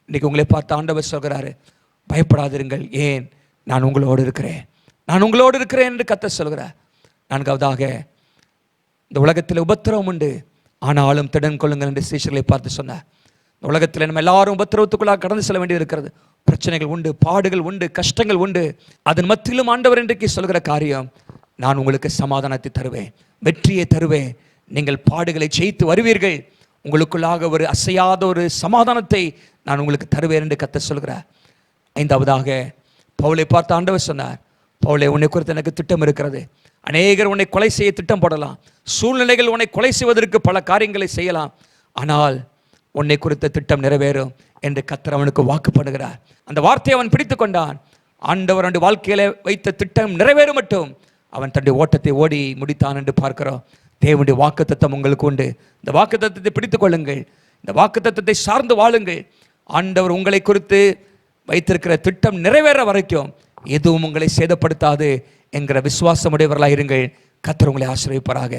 இன்றைக்கி உங்களை பார்த்து ஆண்டவர் சொல்கிறாரு, பயப்படாதிருங்கள், ஏன் நான் உங்களோடு இருக்கிறேன், நான் உங்களோடு இருக்கிறேன் என்று கர்த்தர் சொல்கிறார். நான்காவதாக, இந்த உலகத்தில் உபத்திரவம் உண்டு, ஆனாலும் திடன் கொள்ளுங்கள் என்று சீஷர்களை பார்த்து சொன்னார். இந்த உலகத்தில் நம்ம எல்லாரும் உபத்திரவத்துக்குள்ளாக கடந்து செல்ல வேண்டி இருக்கிறது. பிரச்சனைகள் உண்டு, பாடுகள் உண்டு, கஷ்டங்கள் உண்டு. அதன் மத்தியிலும் ஆண்டவர் இன்றைக்கு சொல்கிற காரியம், நான் உங்களுக்கு சமாதானத்தை தருவேன், வெற்றியை தருவேன், நீங்கள் பாடுகளை ஜெயித்து வருவீர்கள், உங்களுக்குள்ளாக ஒரு அசையாத ஒரு சமாதானத்தை நான் உங்களுக்கு தருவேன் என்று கர்த்தர் சொல்கிறார். ஐந்தாவதாக பவுலை பார்த்து ஆண்டவர் சொன்னார், பவுலை, உன்னை குறித்து எனக்கு திட்டம் இருக்கிறது. அநேகர் உன்னை கொலை செய்ய திட்டம் போடலாம், சூழ்நிலைகள் உன்னை கொலை செய்வதற்கு பல காரியங்களை செய்யலாம், ஆனால் உன்னை குறித்த திட்டம் நிறைவேறும் என்று கர்த்தர் அவனுக்கு வாக்கு பண்ணுகிறார். அந்த வார்த்தையை அவன் பிடித்து கொண்டான். ஆண்டவர் அவனுடைய வாழ்க்கையில வைத்த திட்டம் நிறைவேறும் மட்டும் அவன் தன்னுடைய ஓட்டத்தை ஓடி முடித்தான் என்று பார்க்கிறோம். தேவனுடைய வாக்குத்தத்தம் உங்களுக்கு உண்டு. இந்த வாக்குத்தத்தத்தை பிடித்துக் கொள்ளுங்கள், இந்த வாக்குத்தத்தத்தை சார்ந்து வாழுங்கள். ஆண்டவர் உங்களை குறித்து வைத்திருக்கிற திட்டம் நிறைவேற வரைக்கும் எதுவும் உங்களை சேதப்படுத்தாது என்கிற விசுவாசமுடையவர்களாக இருங்கள். கர்த்தர் உங்களை ஆசீர்வதிப்பாராக.